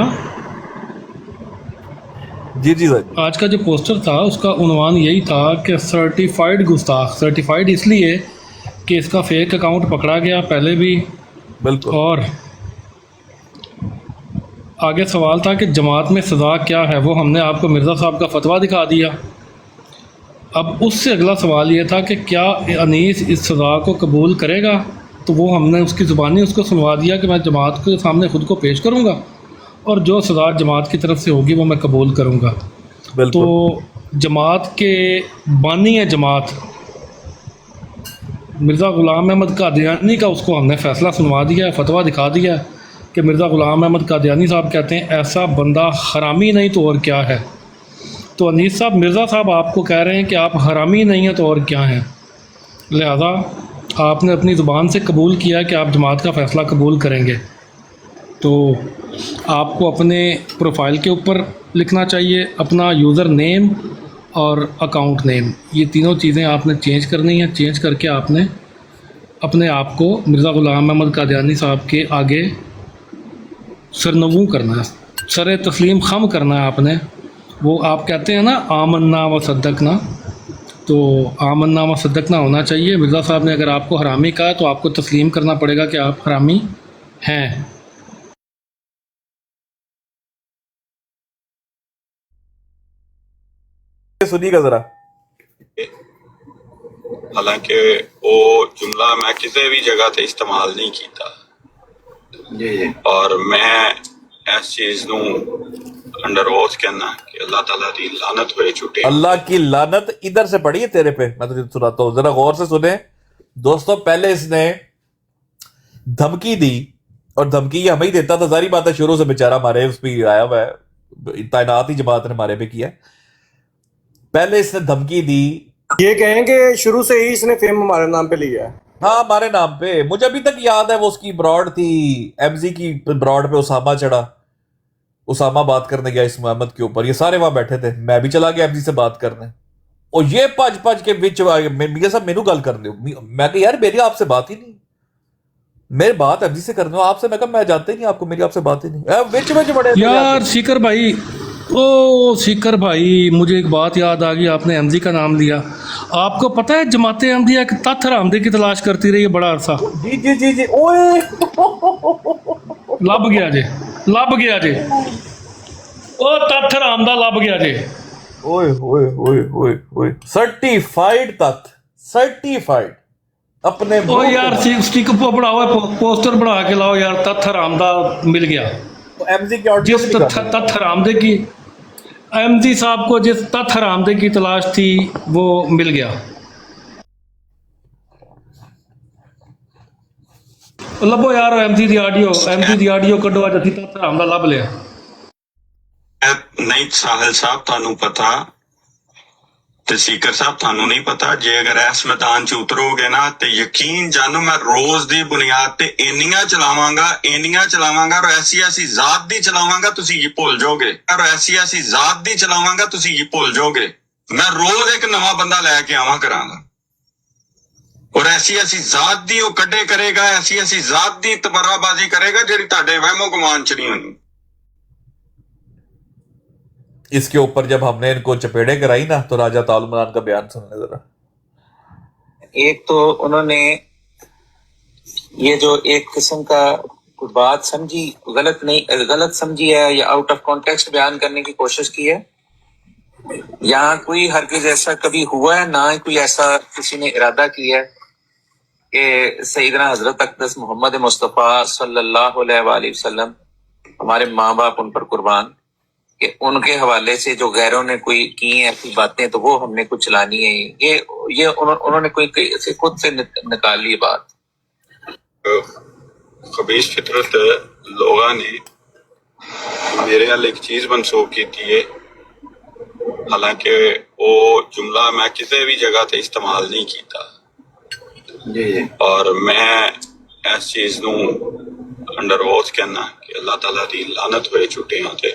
جی آج کا جو پوسٹر تھا اس کا عنوان یہی تھا کہ سرٹیفائیڈ گستاخ. سرٹیفائیڈ اس لیے کہ اس کا فیک اکاؤنٹ پکڑا گیا پہلے بھی. بالکل. اور آگے سوال تھا کہ جماعت میں سزا کیا ہے، وہ ہم نے آپ کو مرزا صاحب کا فتویٰ دکھا دیا. اب اس سے اگلا سوال یہ تھا کہ کیا انیس اس سزا کو قبول کرے گا، تو وہ ہم نے اس کی زبانی اس کو سنوا دیا کہ میں جماعت کے سامنے خود کو پیش کروں گا. اور جو سزا جماعت کی طرف سے ہوگی وہ میں قبول کروں گا. تو جماعت کے بانی ہیں جماعت مرزا غلام احمد قادیانی کا، اس کو ہم نے فیصلہ سنوا دیا ہے، فتویٰ دکھا دیا ہے کہ مرزا غلام احمد قادیانی صاحب کہتے ہیں ایسا بندہ حرامی نہیں تو اور کیا ہے. تو انیس صاحب، مرزا صاحب آپ کو کہہ رہے ہیں کہ آپ حرامی نہیں ہیں تو اور کیا ہیں، لہذا آپ نے اپنی زبان سے قبول کیا ہے کہ آپ جماعت کا فیصلہ قبول کریں گے. تو آپ کو اپنے پروفائل کے اوپر لکھنا چاہیے اپنا یوزر نیم اور اکاؤنٹ نیم، یہ تینوں چیزیں آپ نے چینج کرنی ہیں. چینج کر کے آپ نے اپنے آپ کو مرزا غلام احمد قادیانی صاحب کے آگے سرنگوں کرنا ہے، سر تسلیم خم کرنا ہے آپ نے. وہ آپ کہتے ہیں نا آمنا و صدقنا، تو آمنا و صدقنا ہونا چاہیے. مرزا صاحب نے اگر آپ کو حرامی کہا تو آپ کو تسلیم کرنا پڑے گا کہ آپ حرامی ہیں. سنیے گا ذرا. حالانکہ وہ جملہ میں کسی بھی جگہ تے استعمال نہیں کیتا اور میں اس چیز نو انڈر اوتھ کہنا کہ اللہ تعالیٰ دی لعنت ہوئے چھوٹے. اللہ کی لعنت ادھر سے پڑی ہے تیرے پہ، میں تجھے سناتا ہوں، ذرا غور سے سنیں دوستوں. پہلے اس نے دھمکی دی، اور دھمکی یہ ہمیں ہی دیتا تھا، ظاہری بات ہے شروع سے بیچارہ ہمارے اس پہ آیا ہوا ہے، تعینات ہی جماعت نے ہمارے پہ کیا. پہلے اس نے دھمکی دی، یہ کہیں کہ شروع سے ہی اس نے فیم ہمارے نام پہ لیا ہے. ہاں ہمارے نام پہ. مجھے ابھی تک یاد ہے وہ اس کی براڈ تھی، ایم زی کی براڈ پہ اسامہ چڑھا، اسامہ بات کرنے گیا اس محمد کے اوپر، یہ سارے وہاں بیٹھے تھے، میں بھی چلا گیا ایم زی سے بات کرنے، اور یہ پج کے بچ میاں صاحب میرے گل کر دو. میں کہ یار میری آپ سے بات ہی نہیں، میرے بات ایم زی سے کرنے آپ سے. میں کہا میں جانتے ہی نہیں آپ کو، میری آپ سے بات ہی نہیں. بڑے یار سیکر بھائی، او سیکر بھائی، مجھے ایک بات یاد آ گئی، آپ نے احمدی کا نام لیا. آپ کو پتہ ہے جماعت احمدیہ ایک تتھ حرامدے کی تلاش کرتی رہی ہے بڑا عرصہ. جی جی جی جی، اوئے لب گیا جے، لب گیا جے، او تتھ حرامدہ لب گیا جے. اوئے اوئے اوئے اوئے اوئے، سرٹیفائیڈ تتھ، سرٹیفائیڈ اپنے. او یار سٹک بڑھا ہوا پوسٹر بڑھا کے لاؤ یار، تتھ حرامدہ مل گیا. جس تتھ حرامدے کی احمدی صاحب کو جس تتھ حرامدے کی تلاش تھی وہ مل گیا. لبو یار احمدی دی آڈیو، احمدی دی آڈیو کڈو، اج اسی تتھ حرامدہ لب لیا. نہیں ساحل صاحب تانوں پتا تے سیکر صاحب تانوں نہیں پتا، جے اگر اس میدان چ اترو گے نا تے یقین جانو میں روز دی بنیاد تے اینیاں چلاواں گا اور ایسی ایسی ذات دی چلاواں گا تسی یہ بھول جاؤ گے، اور ایسی ایسی ذات دی چلاواں گا تسی یہ بھول جاؤ گے. میں روز ایک نواں بندہ لے کے آواں کراں گا، اور ایسی ایسی ذات دی وہ کڈے کرے گا، ایسی ایسی ذات دی تبرہ بازی کرے گا جڑی تہاڈے وہم و گمان چ نہیں ہونی. اس کے اوپر جب ہم نے ان کو چپیڑے کرائی نا تو راجہ تعال عمران کا بیان سننے ذرا. ایک تو انہوں نے یہ جو ایک قسم کا بات سمجھی، غلط سمجھی ہے یا آؤٹ آف کانٹیکسٹ بیان کرنے کی کوشش کی ہے. یہاں کوئی ہرگز ایسا کبھی ہوا ہے، نہ کوئی ایسا کسی نے ارادہ کیا ہے کہ سیدنا حضرت اقدس محمد مصطفیٰ صلی اللہ علیہ وآلہ وسلم، ہمارے ماں باپ ان پر قربان، کہ ان کے حوالے سے جو غیروں نے کوئی کی ہیں ایسی باتیں تو وہ ہم نے کچھ چلانی ہے. یہ انہوں نے کوئی خود سے نکال لی بات. خبیث فطرت لوگاں نے میرے حال ایک چیز منسوخ کی تھی، حالانکہ وہ جملہ میں کسی بھی جگہ تے استعمال نہیں کیتا، اور میں اس چیز نو انڈر اوتھ کہنا کہ اللہ تعالیٰ دی لعنت ہوئے چھوٹے ہاں تے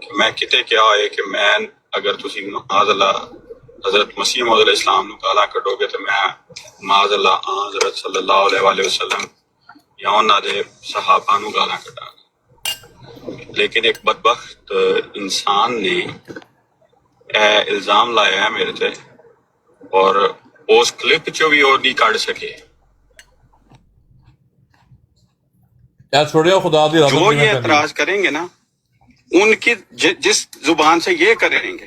کہ میں کتے کیا ہوئے کہ میں اگر تسی معاذ اللہ حضرت مسیح موعود علیہ السلام نو گالاں کڈو گے تو میں معاذ اللہ حضرت صلی اللہ علیہ وآلہ وسلم یا انہاں دے صحابہ نو گالاں کڈا گا. لیکن ایک بدبخت انسان نے الزام لایا ہے میرے تے، اور اس کلپ چو بھی اور نہیں کڈ سکے. جو یہ اعتراض کریں گے نا، ان کی جس زبان سے یہ کریں گے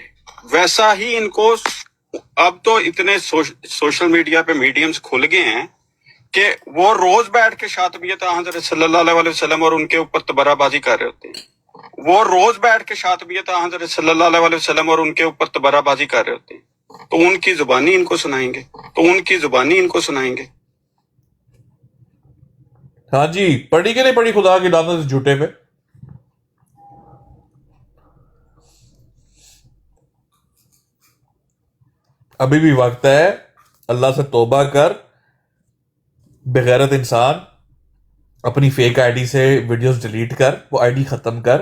ویسا ہی ان کو. اب تو اتنے سوشل میڈیا پہ میڈیمز کھل گئے ہیں کہ وہ روز بیٹھ کے شاطبیت حضرت صلی اللہ علیہ وسلم اور ان کے اوپر تبرہ بازی کر رہے ہوتے ہیں. وہ روز بیٹھ کے شاطبیت حضرت صلی اللہ علیہ وسلم اور ان کے اوپر تبرہ بازی کر رہے ہوتے ہیں، تو ان کی زبانی ان کو سنائیں گے ہاں جی، پڑھی کہ نہیں پڑھی خدا کی لعنت اس جھوٹے پہ؟ ابھی بھی وقت ہے، اللہ سے توبہ کر، بغیرت انسان، اپنی فیک آئی ڈی سے ویڈیوز ڈیلیٹ کر، وہ آئی ڈی ختم کر،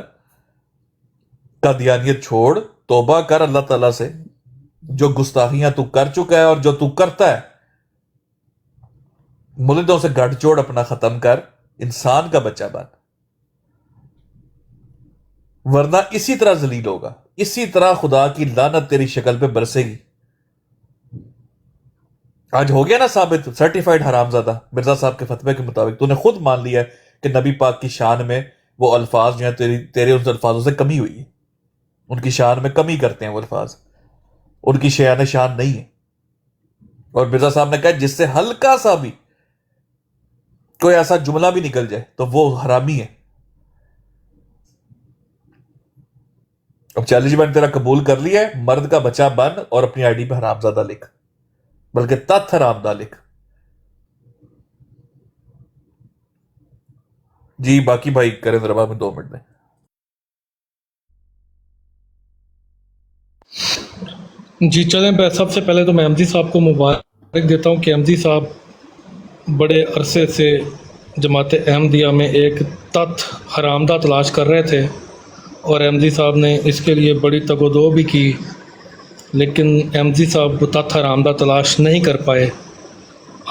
قادیانیت چھوڑ، توبہ کر اللہ تعالیٰ سے، جو گستاخیاں تو کر چکا ہے اور جو تو کرتا ہے ملدوں سے گڑھ چوڑ اپنا ختم کر، انسان کا بچہ بن، ورنہ اسی طرح ذلیل ہوگا، اسی طرح خدا کی لعنت تیری شکل پہ برسے گی۔ آج ہو گیا نا ثابت، سرٹیفائیڈ حرامزادہ، مرزا صاحب کے فتوے کے مطابق تو نے خود مان لیا ہے کہ نبی پاک کی شان میں وہ الفاظ جو ہیں تیرے ان الفاظوں سے کمی ہوئی ہے، ان کی شان میں کمی کرتے ہیں وہ الفاظ، ان کی شیان شان نہیں ہے۔ اور مرزا صاحب نے کہا جس سے ہلکا سا بھی کوئی ایسا جملہ بھی نکل جائے تو وہ حرامی ہے۔ اب چیلنج میں نے تیرا قبول کر لیا ہے، مرد کا بچہ بن اور اپنی آئی ڈی پہ حرامزادہ لکھ، بلکہ تت حرامدہ لکھ۔ جی باقی بھائی کریں ذرا میں 2 منٹ میں۔ جی چلیں، سب سے پہلے تو میں احمدی صاحب کو مبارک دیتا ہوں کہ احمدی صاحب بڑے عرصے سے جماعت احمدیہ میں ایک تت حرامدہ تلاش کر رہے تھے، اور احمدی صاحب نے اس کے لیے بڑی تگ و دو بھی کی، لیکن احمدی صاحب وہ تت حرامدہ تلاش نہیں کر پائے۔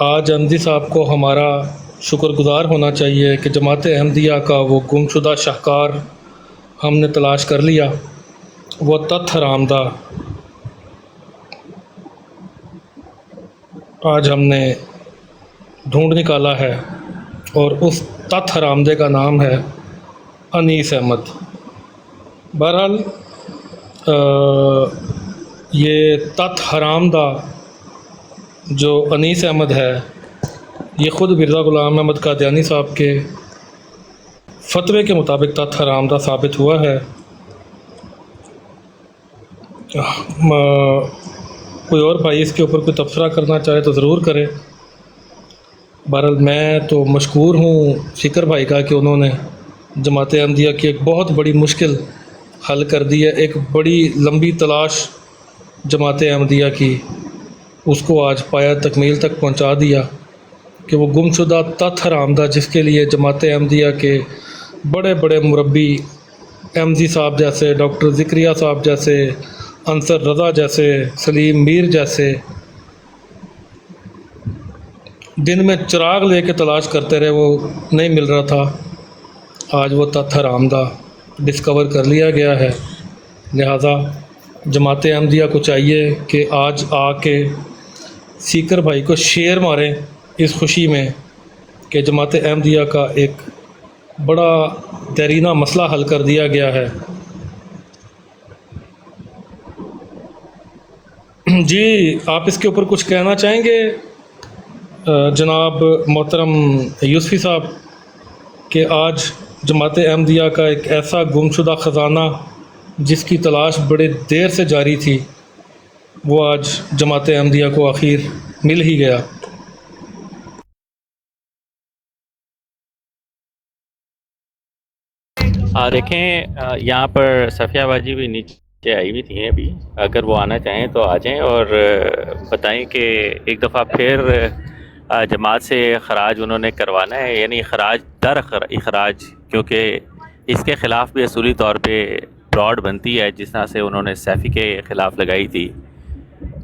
آج احمدی صاحب کو ہمارا شکر گزار ہونا چاہیے کہ جماعت احمدیہ کا وہ گم شدہ شاہکار ہم نے تلاش کر لیا، وہ تت حرامدہ آج ہم نے ڈھونڈ نکالا ہے، اور اس تت حرامدے کا نام ہے انیس احمد۔ بہرحال یہ تت حرامدہ جو انیس احمد ہے، یہ خود مرزا غلام احمد قادیانی صاحب کے فتوے کے مطابق تت حرامدہ ثابت ہوا ہے۔ کوئی اور بھائی اس کے اوپر کوئی تبصرہ کرنا چاہے تو ضرور کرے۔ بہرحال میں تو مشکور ہوں فکر بھائی کا کہ انہوں نے جماعت احمدیہ کی ایک بہت بڑی مشکل حل کر دی ہے، ایک بڑی لمبی تلاش جماعت احمدیہ کی، اس کو آج پایا تکمیل تک پہنچا دیا کہ وہ گم شدہ تت حرامدہ جس کے لیے جماعت احمدیہ کے بڑے بڑے مربی احمدی صاحب جیسے، ڈاکٹر ذکریہ صاحب جیسے، انصر رضا جیسے، سلیم میر جیسے دن میں چراغ لے کے تلاش کرتے رہے، وہ نہیں مل رہا تھا، آج وہ تت حرامدہ ڈسکور کر لیا گیا ہے۔ لہذا جماعت احمدیہ کو چاہیے کہ آج آ کے سیکر بھائی کو شیر ماریں اس خوشی میں کہ جماعت احمدیہ کا ایک بڑا دیرینہ مسئلہ حل کر دیا گیا ہے۔ جی آپ اس کے اوپر کچھ کہنا چاہیں گے جناب محترم یوسفی صاحب کہ آج جماعت احمدیہ کا ایک ایسا گم شدہ خزانہ جس کی تلاش بڑے دیر سے جاری تھی، وہ آج جماعت احمدیہ کو آخر مل ہی گیا۔ دیکھیں یہاں پر صفیہ باجی بھی نیچے آئی ہوئی تھیں ابھی، اگر وہ آنا چاہیں تو آ جائیں اور بتائیں کہ ایک دفعہ پھر جماعت سے خراج انہوں نے کروانا ہے، یعنی خراج در اخراج، کیونکہ اس کے خلاف بھی اصولی طور پہ پراڈ بنتی ہے، جس طرح سے انہوں نے سیفی کے خلاف لگائی تھی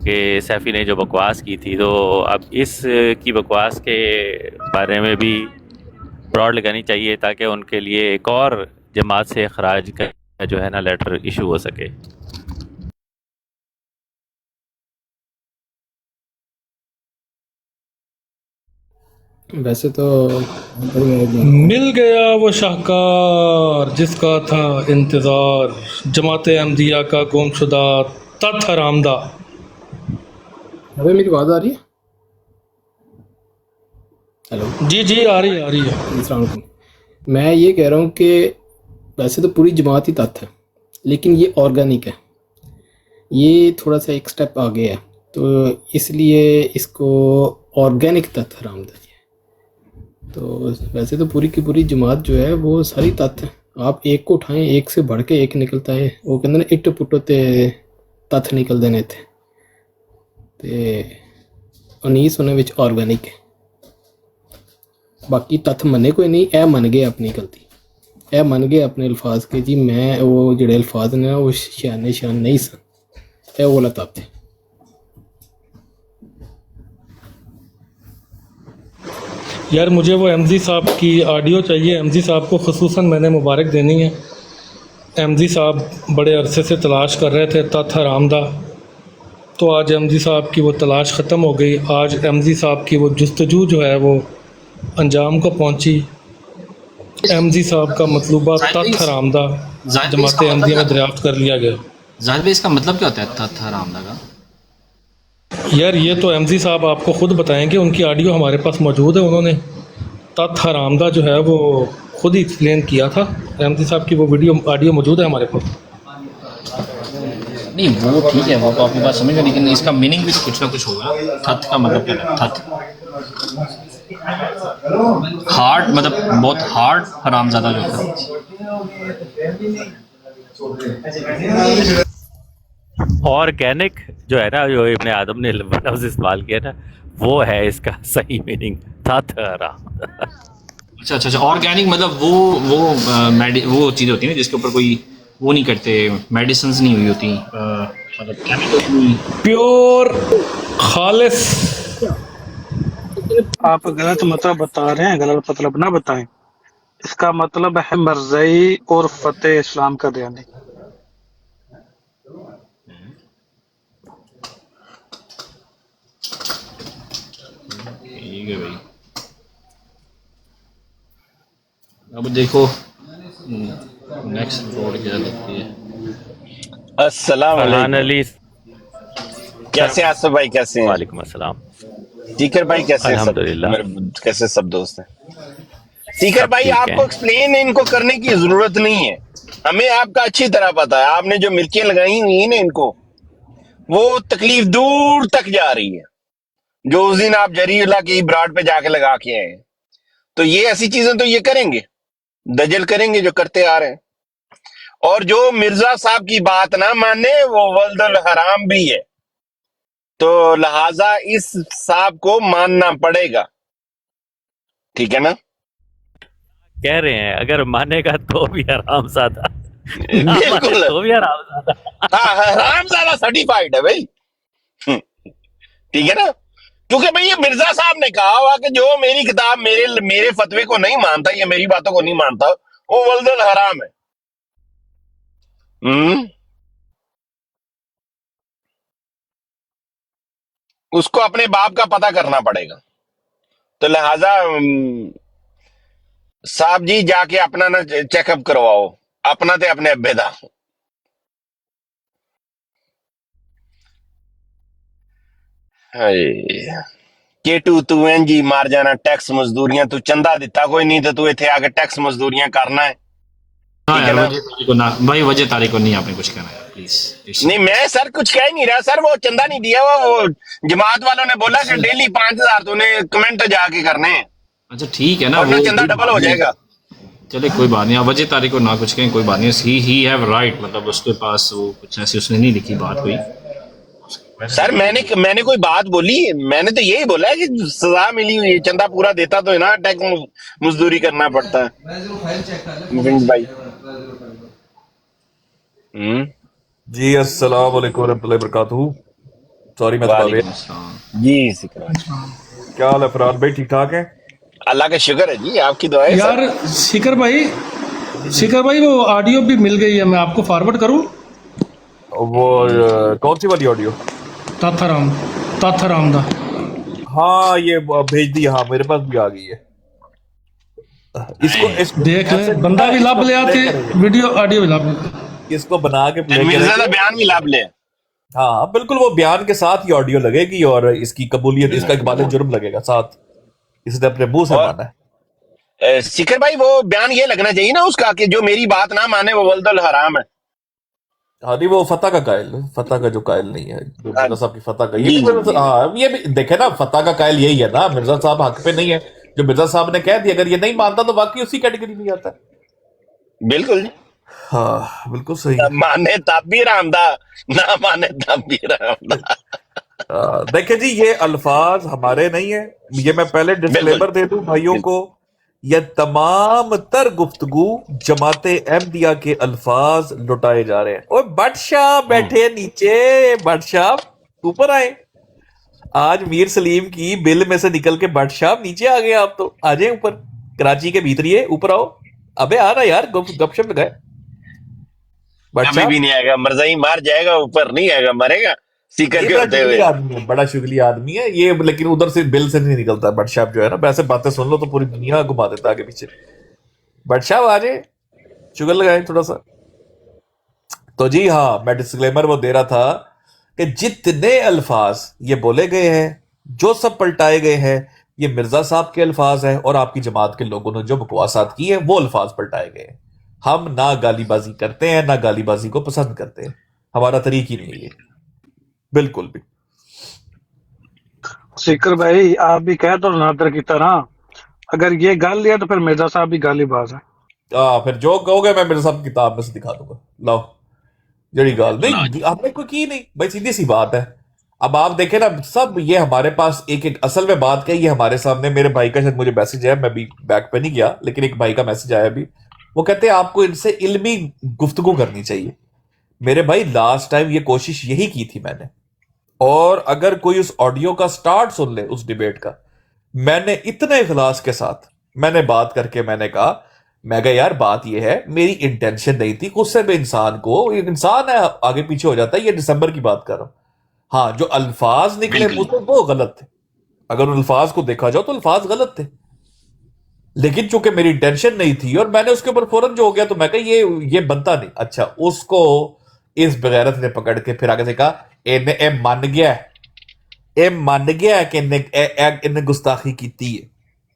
کہ سیفی نے جو بکواس کی تھی، تو اب اس کی بکواس کے بارے میں بھی پراڈ لگانی چاہیے تاکہ ان کے لیے ایک اور جماعت سے اخراج کا جو ہے نا لیٹر ایشو ہو سکے۔ ویسے تو مل گیا وہ شاہکار جس کا تھا انتظار، جماعت احمدیہ کا گم شدہ تت حرامدہ۔ ابھی میری آواز آ رہی ہے؟ ہیلو جی جی آ رہی ہے۔ السلام علیکم۔ میں یہ کہہ رہا ہوں کہ वैसे तो पूरी जमात ही तत्थ है, लेकिन ये ऑर्गेनिक है, ये थोड़ा सा एक स्टेप आगे है, तो इसलिए इसको ऑर्गेनिक तत्थ हरामजादी है। तो वैसे तो पूरी की पूरी जमात जो है वो सारी तत्थ है, आप एक को उठाएं एक से बढ़ के एक निकलता है। वो कहते ना इट पुट्टो ते तत्थ निकलते ने इत्थे, ते 19 उन्हें विच ऑर्गेनिक है। बाकी तत्थ मन्ने कोई नहीं, ए मन गए अपनी गलती, ए मन गए अपने अल्फाज के जी मैं वो जेड़े अल्फाज ने वो शान नहीं सन, ए वो वाला तत्थ है। यार मुझे वो एमजी साहब की ऑडियो चाहिए, एमजी साहब को खुसूसन मैंने मुबारक देनी है। एमजी साहब बड़े अरसे से तलाश कर रहे थे तत्थ हरामदा, तो आज एमजी साहब की वो तलाश ख़त्म हो गई। आज एमजी साहब की वो जुस्तजू जो है वो अंजाम को पहुंची। एमजी साहब का मतलूबा तत्थ हरामदा जमात अहमदिया में दरियाफ्त कर लिया गया। जाहिर भाई इसका मतलब क्या होता है तत्थ हरामदा का? यार ये तो एमजी साहब आपको ख़ुद बताएंगे, उनकी ऑडियो हमारे पास मौजूद है। उन्होंने तत्थ हरामदा जो है वो खुद ही एक्सप्लेन किया था। एमजी साहब की वो वीडियो ऑडियो मौजूद है हमारे पास। नहीं वो ठीक है, वो तो आपकी बात समझ गए, लेकिन इसका मीनिंग भी तो कुछ ना कुछ होगा। तत्थ का मतलब क्या है? तत्थ हार्ड, मतलब बहुत हार्ड हरामजादा जो है। ऑर्गेनिक जो है ना, जो इब्ने आदम ने लफ्ज़ इस्तेमाल किया ना, वो है इसका सही मीनिंग तत्थ हरामदा। अच्छा अच्छा अच्छा, ऑर्गेनिक मतलब वो चीज़ होती है ना जिसके ऊपर कोई वो नहीं करते, मेडिसिन्स नहीं हुई होती, मतलब केमिकल नहीं, प्योर खालिस। आप गलत मतलब बता रहे हैं, गलत मतलब ना बताएं। इसका मतलब है मरज़ई और फतेह इस्लाम का देने। ठीक है भाई। अब देखो नेक्स्ट रोड क्या लगती है। अस्सलाम फरहान वालेकुम। अली, कैसे हैं आसिफ भाई, कैसे हैं? वालेकुम अस्सलाम। सीकर भाई कैसे हैं? सब अल्हम्दुलिल्लाह। कैसे सब दोस्त हैं? सीकर भाई ठीक आपको है। एक्सप्लेन इनको करने की जरूरत नहीं है, हमें आपका अच्छी तरह पता है। आपने जो मिर्चें लगाई हुई हैं ना इनको, वो तकलीफ दूर तक जा रही है। जो उस दिन आप जरीला की ब्राड पे जाके लगा के आए हैं, तो ये ऐसी चीजें तो ये करेंगे, दजल करेंगे जो करते आ रहे हैं। और जो मिर्जा साहब की बात ना माने वो वल्दुल हराम भी है, तो लिहाजा इस साहब को मानना पड़ेगा, ठीक है ना? कह रहे हैं अगर मानेगा तो भी हरामजादा, ना माने बिल्कुल तो भी हरामजादा। हाँ, हरामजादा सर्टिफाइड है भाई। ठीक है ना? क्योंकि भाई ये मिर्जा साहब ने कहा हुआ कि जो मेरी किताब मेरे फतवे को नहीं मानता, ये मेरी बातों को नहीं मानता, वो वल्दुल हराम है। उसको अपने बाप का पता करना पड़ेगा। तो लिहाजा साहब जी जाके अपना ना चेकअप करवाओ, अपना ते अपने अब्बे दा। केटू तू इंजी मार जाना टैक्स मजदूरियां, तू चंदा दिता कोई नहीं, तो तू इथे आके टैक्स मजदूरियां करना है। हाँ ठीक है यार, ना? वजह तारीख को ना भाई, वजह तारीख को नहीं आपने कुछ कहना है प्लीज। नहीं मैं सर कुछ कह ही नहीं रहा सर, वो चंदा नहीं दिया हुआ, वो जमात वालों ने बोला कि डेली 5000 तूने कमेंट जाके करने हैं, अच्छा ठीक है ना, और वो चंदा डबल हो जाएगा। चले कोई बात नहीं, आप वजह तारीख को ना कुछ कहें, कोई बात नहीं। ही हैव राइट, मतलब उसके पास वो कुछ ऐसी उसने नहीं लिखी बात कोई। सर मैंने कोई बात बोली? मैंने तो यही बोला है कि सजा मिली हुई है, चंदा पूरा देता तो है ना, टैक्स मजदूरी करना पड़ता है। मुफिन भाई जी अस्सलाम वालेकुम रहमतुल्लाहि वबरकातुहू। सॉरी मैं दबा गया जी। सिकरा क्या हाल है फरहान भाई, ठीक ठाक है? अल्लाह का शुक्र है जी, आपकी दुआ है यार शिकर भाई वो ऑडियो भी मिल गई है, मैं आपको फॉरवर्ड करूं? वो कौन सी वाली ऑडियो? तत्थ हरामदा। हाँ ये भेज दी, हाँ मेरे पास भी आ गई है। इसको देख ले, बंदा भी लाभ ले आते, वीडियो ऑडियो भी लाभ, इसको बना के प्ले मिर्जा का बयान भी लाभ ले। हाँ बिल्कुल, वो बयान के साथ ही ऑडियो लगेगी और इसकी कबूलियत, इसका इकबाल जुर्म लगेगा साथ, इसने अपने मुंह से माना है। सिखर भाई वो बयान ये लगना चाहिए ना उसका कि जो मेरी बात ना माने वो वल्दुल हराम है। हाँ नहीं, वो फतह का कायल है, फतह का जो कायल नहीं है, जो हाँ, मिर्जा साहब की फतह का, ये जी भी जी जी हाँ ये भी देखे ना, फतह का कायल यही है ना, मिर्जा साहब हक पे नहीं है, जो मिर्जा साहब ने कह दिया अगर ये नहीं मानता तो वाकई उसी कैटेगरी में आता है। बिल्कुल जी। हाँ बिल्कुल सही ना है। माने तब भी रामदा, ना माने तब भी रामदा। देखिए जी, ये अल्फाज हमारे नहीं है, ये मैं पहले बिल्कुल डिस्क्लेमर दे दूं भाइयों को, ये तमाम तर गुफ्तगू जमाते अहमदिया के अल्फाज लुटाए जा रहे हैं। और बादशाह बैठे नीचे, बादशाह ऊपर आए, आज मीर सलीम की बिल में से निकल के बादशाह नीचे आ गए, आप तो आ जाए ऊपर, कराची के भीतरिए ऊपर आओ, अबे आ रहा यार, गपशप लगाए कभी बादशाह। भी नहीं आएगा, मरजाई मार जाएगा, ऊपर नहीं आएगा, मरेगा सीकर ये के बड़ा होते शुगली हुए। आदमी है, बड़ा शुगली आदमी है ये, लेकिन उधर से बिल से नहीं निकलता है बादशाह जो है ना, वैसे बातें सुन लो तो पूरी दुनिया घुमा देता है आगे पीछे। बादशाह आ जाए, शुगर लगाए थोड़ा सा। तो जी हाँ, मैं डिस्क्लेमर वो दे रहा था कि जितने अल्फाज ये बोले गए हैं, जो सब पलटाए गए हैं, ये मिर्जा साहब के अल्फाज हैं और आपकी जमात के लोगों ने जो बकवासात की है वो अल्फाज पलटाए गए हैं। हम ना गालीबाजी करते हैं, ना गालीबाजी को पसंद करते हैं, हमारा तरीक ही नहीं है ये, बिल्कुल भी। सीकर भाई आप भी कह तो नादर की तरह, अगर ये गाल लिया तो फिर मिर्जा साहब भी गाली बाज है। फिर जो कहोगे मैं मिर्जा साहब की किताब में से दिखा दूंगा, लाओ जड़ी गाल नहीं, आपने कोई की नहीं भाई, सीधी सी बात है। अब आप देखें ना, सब ये हमारे पास एक एक असल में बात कही है हमारे सामने। मेरे भाई का शायद मुझे मैसेज है, मैं भी बैक पे नहीं गया, लेकिन एक भाई का मैसेज आया अभी, वो कहते हैं आपको इनसे इल्मी गुफ्तगू करनी चाहिए। मेरे भाई लास्ट टाइम ये कोशिश यही की थी मैंने, और अगर कोई उस ऑडियो का स्टार्ट सुन ले उस डिबेट का, मैंने इतने इखलास के साथ मैंने बात करके मैंने कहा, मैं कहा यार बात ये है, मेरी इंटेंशन नहीं थी, गुस्से में इंसान को, एक इंसान है आगे पीछे हो जाता है, ये दिसंबर की बात कर रहा हूं। हाँ, जो अल्फाज निकले मुंह से वो गलत थे, अगर उन अल्फाज को देखा जाओ तो अल्फाज गलत थे, लेकिन चूंकि मेरी इंटेंशन नहीं थी और मैंने उसके ऊपर फौरन जो हो गया, तो मैं कहा ये बनता नहीं। अच्छा, उसको इस बगैरत ने पकड़ के फिर आगे से कहा ए मान गया है, ए मान गया है कि इन्हें गुस्ताखी की है,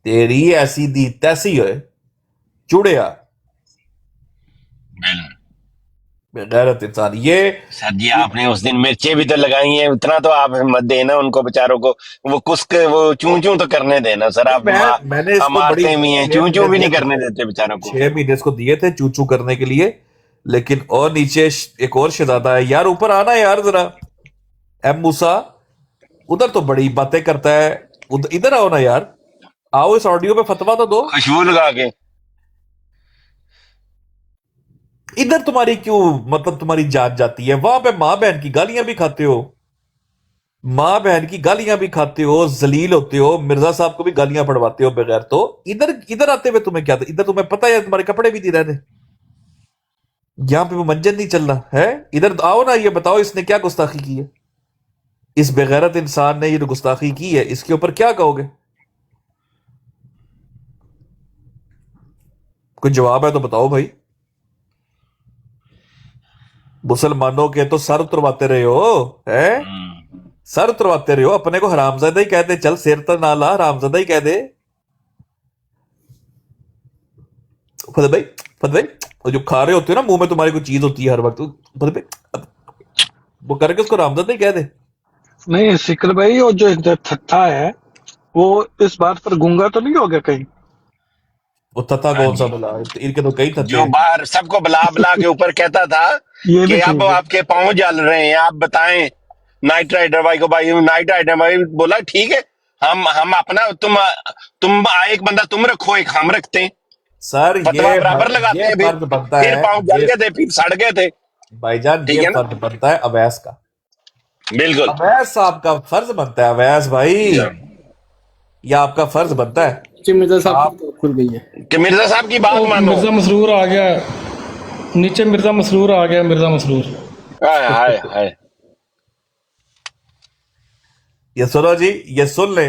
तेरी ऐसी दी तैसी होए चुड़िया गैरत इंसान। ये सर जी आपने उस दिन मिर्चें भी तो लगाई हैं, उतना तो आप मत देना उनको बेचारों को, वो कुछ वो चूं चूं तो करने देना सर, आप मैंने इसको बड़ी मारते भी हैं, 6 चूं चूं महीने भी दिए नहीं करने देते बेचारों को। 6 महीने इसको दिए थे चू चू करने के लिए, लेकिन और नीचे एक और शहजादा है यार, ऊपर आना यार जरा, एम मूसा, उधर तो बड़ी बातें करता है, इधर आओ ना यार, आओ इस ऑडियो पे फतवा तो दो, खुशबू लगा के। इधर तुम्हारी क्यों, मतलब तुम्हारी जान जाती है, वहां पे माँ बहन की गालियां भी खाते हो, माँ बहन की गालियां भी खाते हो, जलील होते हो, मिर्जा साहब को भी गालियां पढ़वाते हो बगैर, तो इधर इधर आते हुए तुम्हें क्या था, इधर तुम्हें पता है तुम्हारे कपड़े भी नहीं रहने, यहां पे वो मंजन नहीं चल रहा है, इधर आओ ना, ये बताओ इसने क्या गुस्ताखी की है, इस बेगैरत इंसान ने ये जो गुस्ताखी की है इसके ऊपर क्या कहोगे, कोई जवाब है तो बताओ भाई। मुसलमानों के तो सर उतरवाते रहे हो, हैं सर उतरवाते रहे हो, अपने को हरामजादा ही कहते, चल सिर तो ना ला, हरामजादा ही कह दे। फतेह भाई वो जो खा रहे होते हो ना, मुंह में तुम्हारी कोई चीज होती है हर वक्त, फतेह भाई वो करके उसको हरामजादा ही कह दे। नहीं सीकर भाई, वो जो थत्था है वो इस बात पर गूंगा तो नहीं हो गया कहीं? वो तथा कौन सा बुला, इनके तो कई थत्ते जो बाहर सबको बुला बुला के ऊपर कहता था ये कि भी अब ठीक है। आपके पांव जल रहे हैं, आप बताएं नाइट राइडर भाई को, भाई नाइट राइडर भाई बोला ठीक है, हम अपना तुम एक बंदा तुम रखो, एक हम रखते हैं, सर फतवा बराबर लगाते ये हैं, फर्ज बनता फिर है, पांव जल गए थे, फिर सड़ गए थे। भाईजान ठीक ये है ना? फर्ज बनता है अवैस का, बिल्कुल अवैस साहब का फर्ज बनता है, अवैस भाई ये आपका फर्ज बनता है। मिर्जा साहब की खुल गई है कि मिर्जा साहब की बात मानो। मिर्जा मसरूर आ गया नीचे, मिर्जा मसरूर आ गया, मिर्जा मसरूर। हाय हाय हाय, ये सुनो जी, ये सुन ले,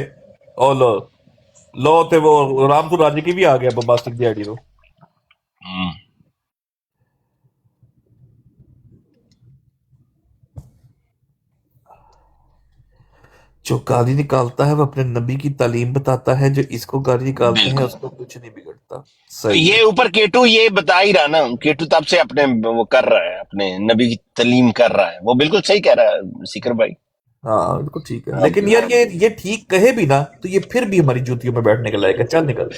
ओ लो ते वो रामसुर राजी की भी आ गया बम्बास्टिक दी आईडी, तो जो गाली निकालता है वो अपने नबी की तालीम बताता है, जो इसको गाली निकालते हैं बिल्कुल। उसको कुछ नहीं बिगड़ता। तो सही ये है। ऊपर केटू ये बता ही रहा ना, केटू तब से अपने वो कर रहा है, अपने नबी की तालीम कर रहा है, वो बिल्कुल सही कह रहा है सीकर भाई। हाँ बिल्कुल ठीक है, अब लेकिन यार ये ठीक कहे भी ना तो ये फिर भी हमारी जूतियों में बैठने के लायक है। चल निकल।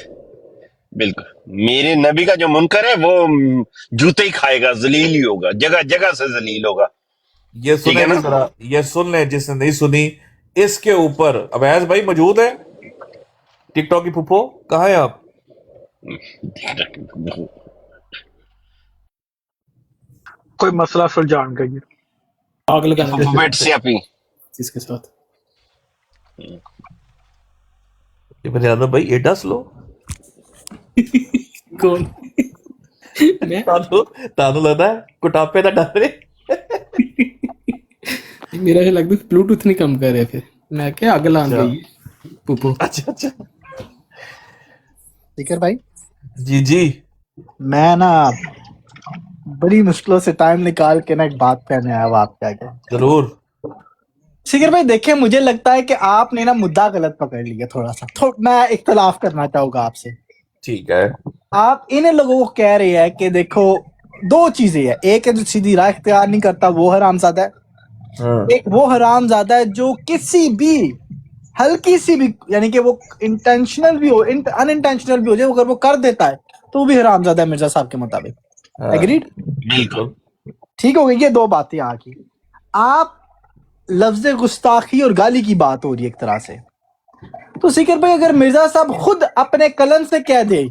बिल्कुल मेरे नबी का जो मुनकर है वो जूते ही खाएगा, जलील ही होगा, जगह जगह से जलील होगा। ये ठीक सुने है भी ना? जरा, ये सुन ले जिसने नहीं सुनी। इसके ऊपर अवैस भाई मौजूद है, टिकटॉक की फुफो कहाँ है आप? कोई मसला सुलझान गई है। आग लगाने फुफो बेट से अपी इसके साथ। ये मेरे यादव भाई एडा स्लो कौन? मैं तानू लगता है कुटापे का डर है। मेरा जो लगता है ब्लूटूथ नहीं कम कर रहे, फिर मैं क्या आग लान अच्छा। गई पुपो। अच्छा अच्छा सीकर भाई, जी जी मैं ना बड़ी मुश्किलों से टाइम निकाल के ना एक बात कहने आया हूँ आपके आगे। जरूर। सीकर भाई देखिए, मुझे लगता है कि आपने ना मुद्दा गलत पकड़ लिया थोड़ा सा। मैं इख्तलाफ करना चाहूंगा आपसे। ठीक है। आप इन लोगों को कह रहे हैं कि देखो दो चीजें हैं, एक है जो सीधी राह इख्तियार नहीं करता वो हरामजादा है, हाँ। एक वो हरामजादा है जो किसी भी हल्की सी भी, यानी कि वो इंटेंशनल भी हो अनइंटेंशनल भी हो जाए, अगर वो कर देता है तो वो भी हरामजादा है मिर्जा साहब के मुताबिक। हाँ। एग्रीड? बिल्कुल ठीक हो गई ये दो बातें यहाँ की। आप लफ्ज गुस्ताखी और गाली की बात हो रही है एक तरह से, तो सीकर भाई अगर मिर्जा साहब खुद अपने कलम से कह दे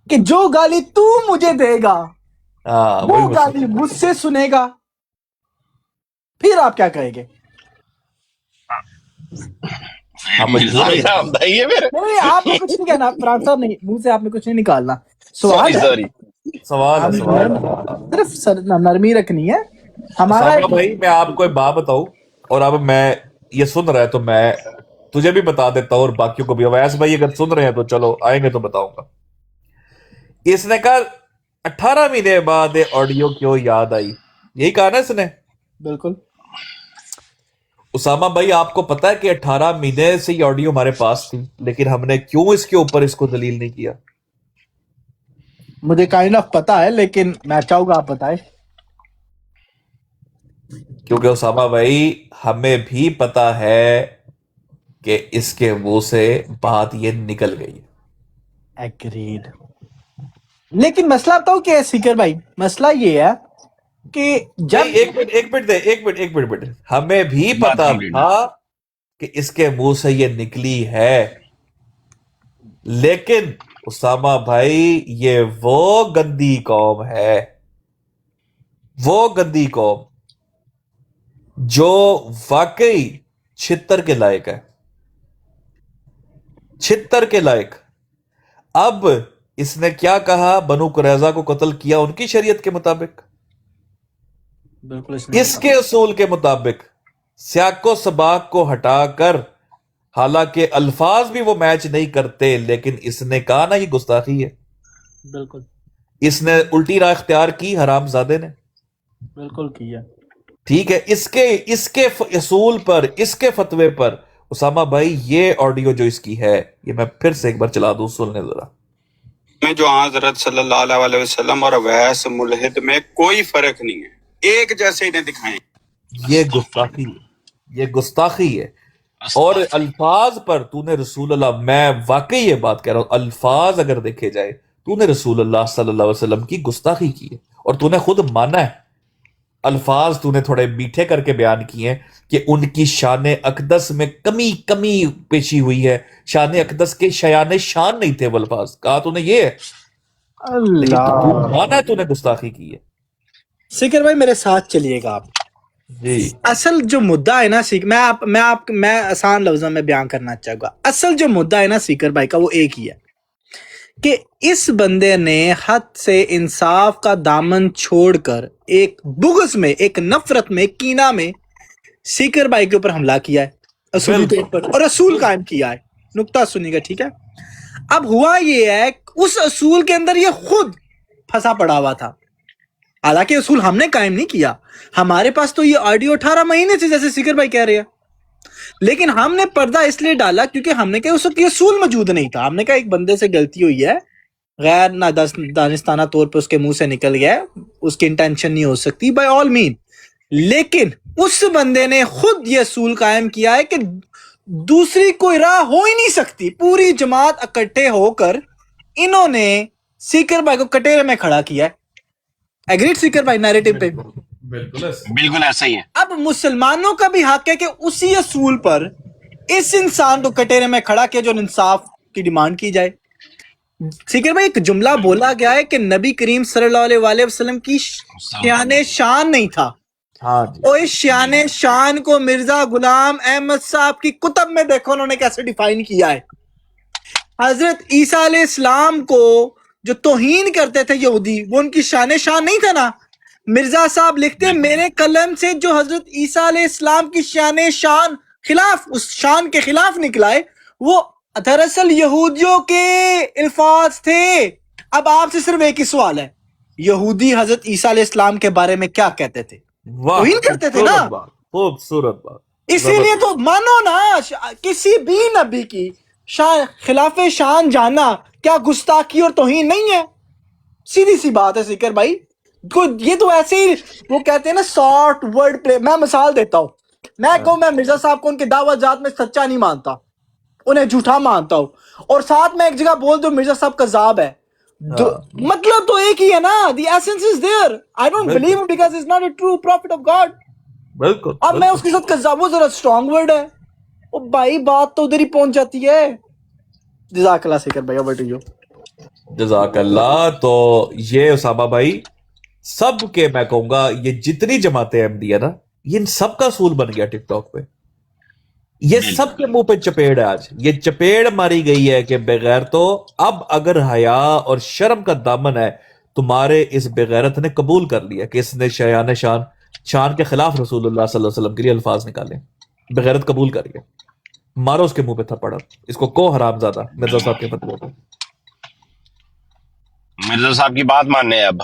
कि जो गाली तू मुझे देगा हाँ, वो वही मसला। गाली मुझसे सुनेगा, फिर आप क्या कहेंगे? आप मजबूर हैं। राम भाई ये मेरे नहीं, आपने कुछ नहीं कहना फरहान साहब, नहीं मुंह से आपने कुछ नहीं निकालना। सवाल है, सॉरी सवाल है, सवाल है। सिर्फ नरमी रखनी है हमारा। सामा भाई मैं आपको एक बात बताऊं, और अब मैं ये सुन रहा है तो मैं तुझे भी बता देता हूं और बाकियों को भी। अवैस भाई अगर सुन रहे हैं तो चलो आएंगे तो बताऊंगा। इसने कहा 18 महीने बाद ये ऑडियो क्यों याद आई, यही कहा ना इसने? बिल्कुल। उसामा भाई आपको पता है कि 18 महीने से ये ऑडियो हमारे पास थी, लेकिन हमने क्यों इसके ऊपर इसको दलील नहीं किया? मुझे काइंड ऑफ पता है, लेकिन मैं चाहूंगा आप बताएं। क्योंकि उसामा भाई हमें भी पता है कि इसके मुंह से बात ये निकल गई है। एग्रीड। लेकिन मसला बताओ क्या है सीकर भाई? मसला ये है कि जब एक मिनट हमें भी पता था कि इसके मुंह से ये निकली है, लेकिन उसामा भाई ये वो गंदी कौम है, वो गंदी कौम जो वाकई छित्तर के लायक है, छित्तर के लायक। अब इसने क्या कहा, बनु कुरैजा को कत्ल किया उनकी शरीयत के मुताबिक, बिल्कुल इसके उसूल के मुताबिक, सियाको सबाक को हटाकर, हालांकि अल्फाज भी वो मैच नहीं करते, लेकिन इसने कहा ना ये गुस्ताखी है। बिल्कुल इसने उल्टी राह इख्तियार की हरामजादे ने, बिल्कुल किया। ठीक है। इसके उसूल पर, इसके फतवे पर उसामा भाई ये ऑडियो जो इसकी है, ये मैं फिर से एक बार चला दूं, सुनने जरा। में जो हजरत सल्लल्लाहु अलैहि वसल्लम और अवैस मुल्हिद में कोई फर्क नहीं है, एक जैसे इन्हें दिखाएं। ये गुस्ताखी है, ये गुस्ताखी है। और अल्फाज पर तूने रसूल अल्लाह, मैं वाकई ये बात कह रहा हूं, अल्फाज अगर देखे जाए तूने रसूल अल्लाह सल्लल्लाहु अलैहि वसल्लम की गुस्ताखी की है, और तूने खुद माना है। अल्फाज तूने थोड़े मीठे करके बयान किए हैं कि उनकी शान अकदस में कमी पेशी हुई है, शान अकदस के शयान शान नहीं थे वो अल्फाज, कहा तूने ये है, अल्लाह। माना है तूने गुस्ताखी की है। सीकर भाई मेरे साथ चलिएगा आप जी। असल जो मुद्दा है ना मैं आसान लफ्जों में बयान करना चाहूंगा। असल जो मुद्दा है ना सीकर भाई का, वो एक ही है कि इस बंदे ने हद से इंसाफ का दामन छोड़कर एक बुग़्ज़ में, एक नफरत में, कीना में सीकर भाई के ऊपर हमला किया है असूली तौर पर, और असूल कायम किया है। नुक्ता सुनिएगा, ठीक है? अब हुआ ये है, उस असूल के अंदर ये खुद फंसा पड़ा हुआ था, हालांकि असूल हमने कायम नहीं किया। हमारे पास तो ये ऑडियो 18 महीने से, जैसे सीकर भाई कह रहे हैं, لیکن ہم نے پردہ اس لیے ڈالا کیونکہ ہم نے کہا اس وقت یہ اصول موجود نہیں تھا. ہم نے کہا ایک بندے سے غلطی ہوئی ہے, غیر دانستانہ طور پہ اس کے منہ سے نکل گیا ہے, اس کی انٹینشن نہیں ہو سکتی بائی آل مین. لیکن اس بندے نے خود یہ اصول قائم کیا ہے کہ دوسری کوئی راہ ہو ہی نہیں سکتی. پوری جماعت اکٹھے ہو کر انہوں نے سیکر بھائی کو کٹیرے میں کھڑا کیا ہے. ایگریڈ سیکر بھائی نیریٹو پہ؟ بالکل ایسا ہی ہے. اب مسلمانوں کا بھی حق ہے کہ اسی اصول پر اس انسان کو کٹیرے میں کھڑا کیا جو انصاف کی ڈیمانڈ کی جائے. سیکر بھائی ایک جملہ بولا گیا ہے کہ نبی کریم صلی اللہ علیہ وآلہ وسلم کی شان شان نہیں تھا. ہاں جی. اور اس شان شان کو مرزا غلام احمد صاحب کی کتب میں دیکھو انہوں نے کیسے ڈیفائن کیا ہے. حضرت عیسیٰ علیہ السلام کو جو توہین کرتے تھے یہودی, وہ ان کی شان شان نہیں تھا نا. مرزا صاحب لکھتے ہیں میرے قلم سے جو حضرت عیسیٰ علیہ السلام کی شان شان خلاف, اس شان کے خلاف نکلا ہے, وہ دراصل یہودیوں کے الفاظ تھے. اب آپ سے صرف ایک ہی سوال ہے, یہودی حضرت عیسیٰ علیہ السلام کے بارے میں کیا کہتے تھے؟ توہین کرتے تھے نا. خوبصورت بات. اسی لیے تو مانو نا, کسی بھی نبی کی شان خلاف شان جانا کیا گستاخی اور توہین نہیں ہے؟ سیدھی سی بات ہے سیکر بھائی. یہ تو ایسے ہی وہ کہتے ہیں نا سارٹ ورڈ پلے. میں مثال دیتا ہوں, میں کہوں میں مرزا صاحب کو ان کے دعوت جات میں سچا نہیں مانتا, انہیں جھوٹا مانتا ہوں, اور ساتھ میں ایک جگہ بول دوں مرزا صاحب کذاب ہے, مطلب تو ایک ہی ہے نا. The essence is there. I don't believe him because is not a true prophet of God. بالکل. اب میں اس کے ساتھ کذاب, وہ ذرا اسٹرانگ ورڈ ہے, او بھائی بات تو ادھر ہی پہنچ جاتی ہے. جزاک اللہ سیکر بھائی, اوور ٹو یو. جزاک اللہ. تو یہ اسامہ بھائی سب کے میں کہوں گا یہ جتنی جماعتیں احمدیہ نا, یہ ان سب کا اصول بن گیا ٹک ٹاک پہ. یہ سب کے منہ پہ چپیڑ ہے آج. یہ چپیڑ ماری گئی ہے کہ بغیر تو اب اگر حیا اور شرم کا دامن ہے تمہارے اس بغیرت نے قبول کر لیا کہ اس نے شایان شان کے خلاف رسول اللہ صلی اللہ علیہ وسلم کے لیے الفاظ نکالے, بغیرت قبول کر گیا, مارو اس کے منہ پہ تھپڑ. اس کو حرام زادہ مرزا صاحب کے فتوے پہ. مرزا صاحب کی بات ماننے ہیں اب.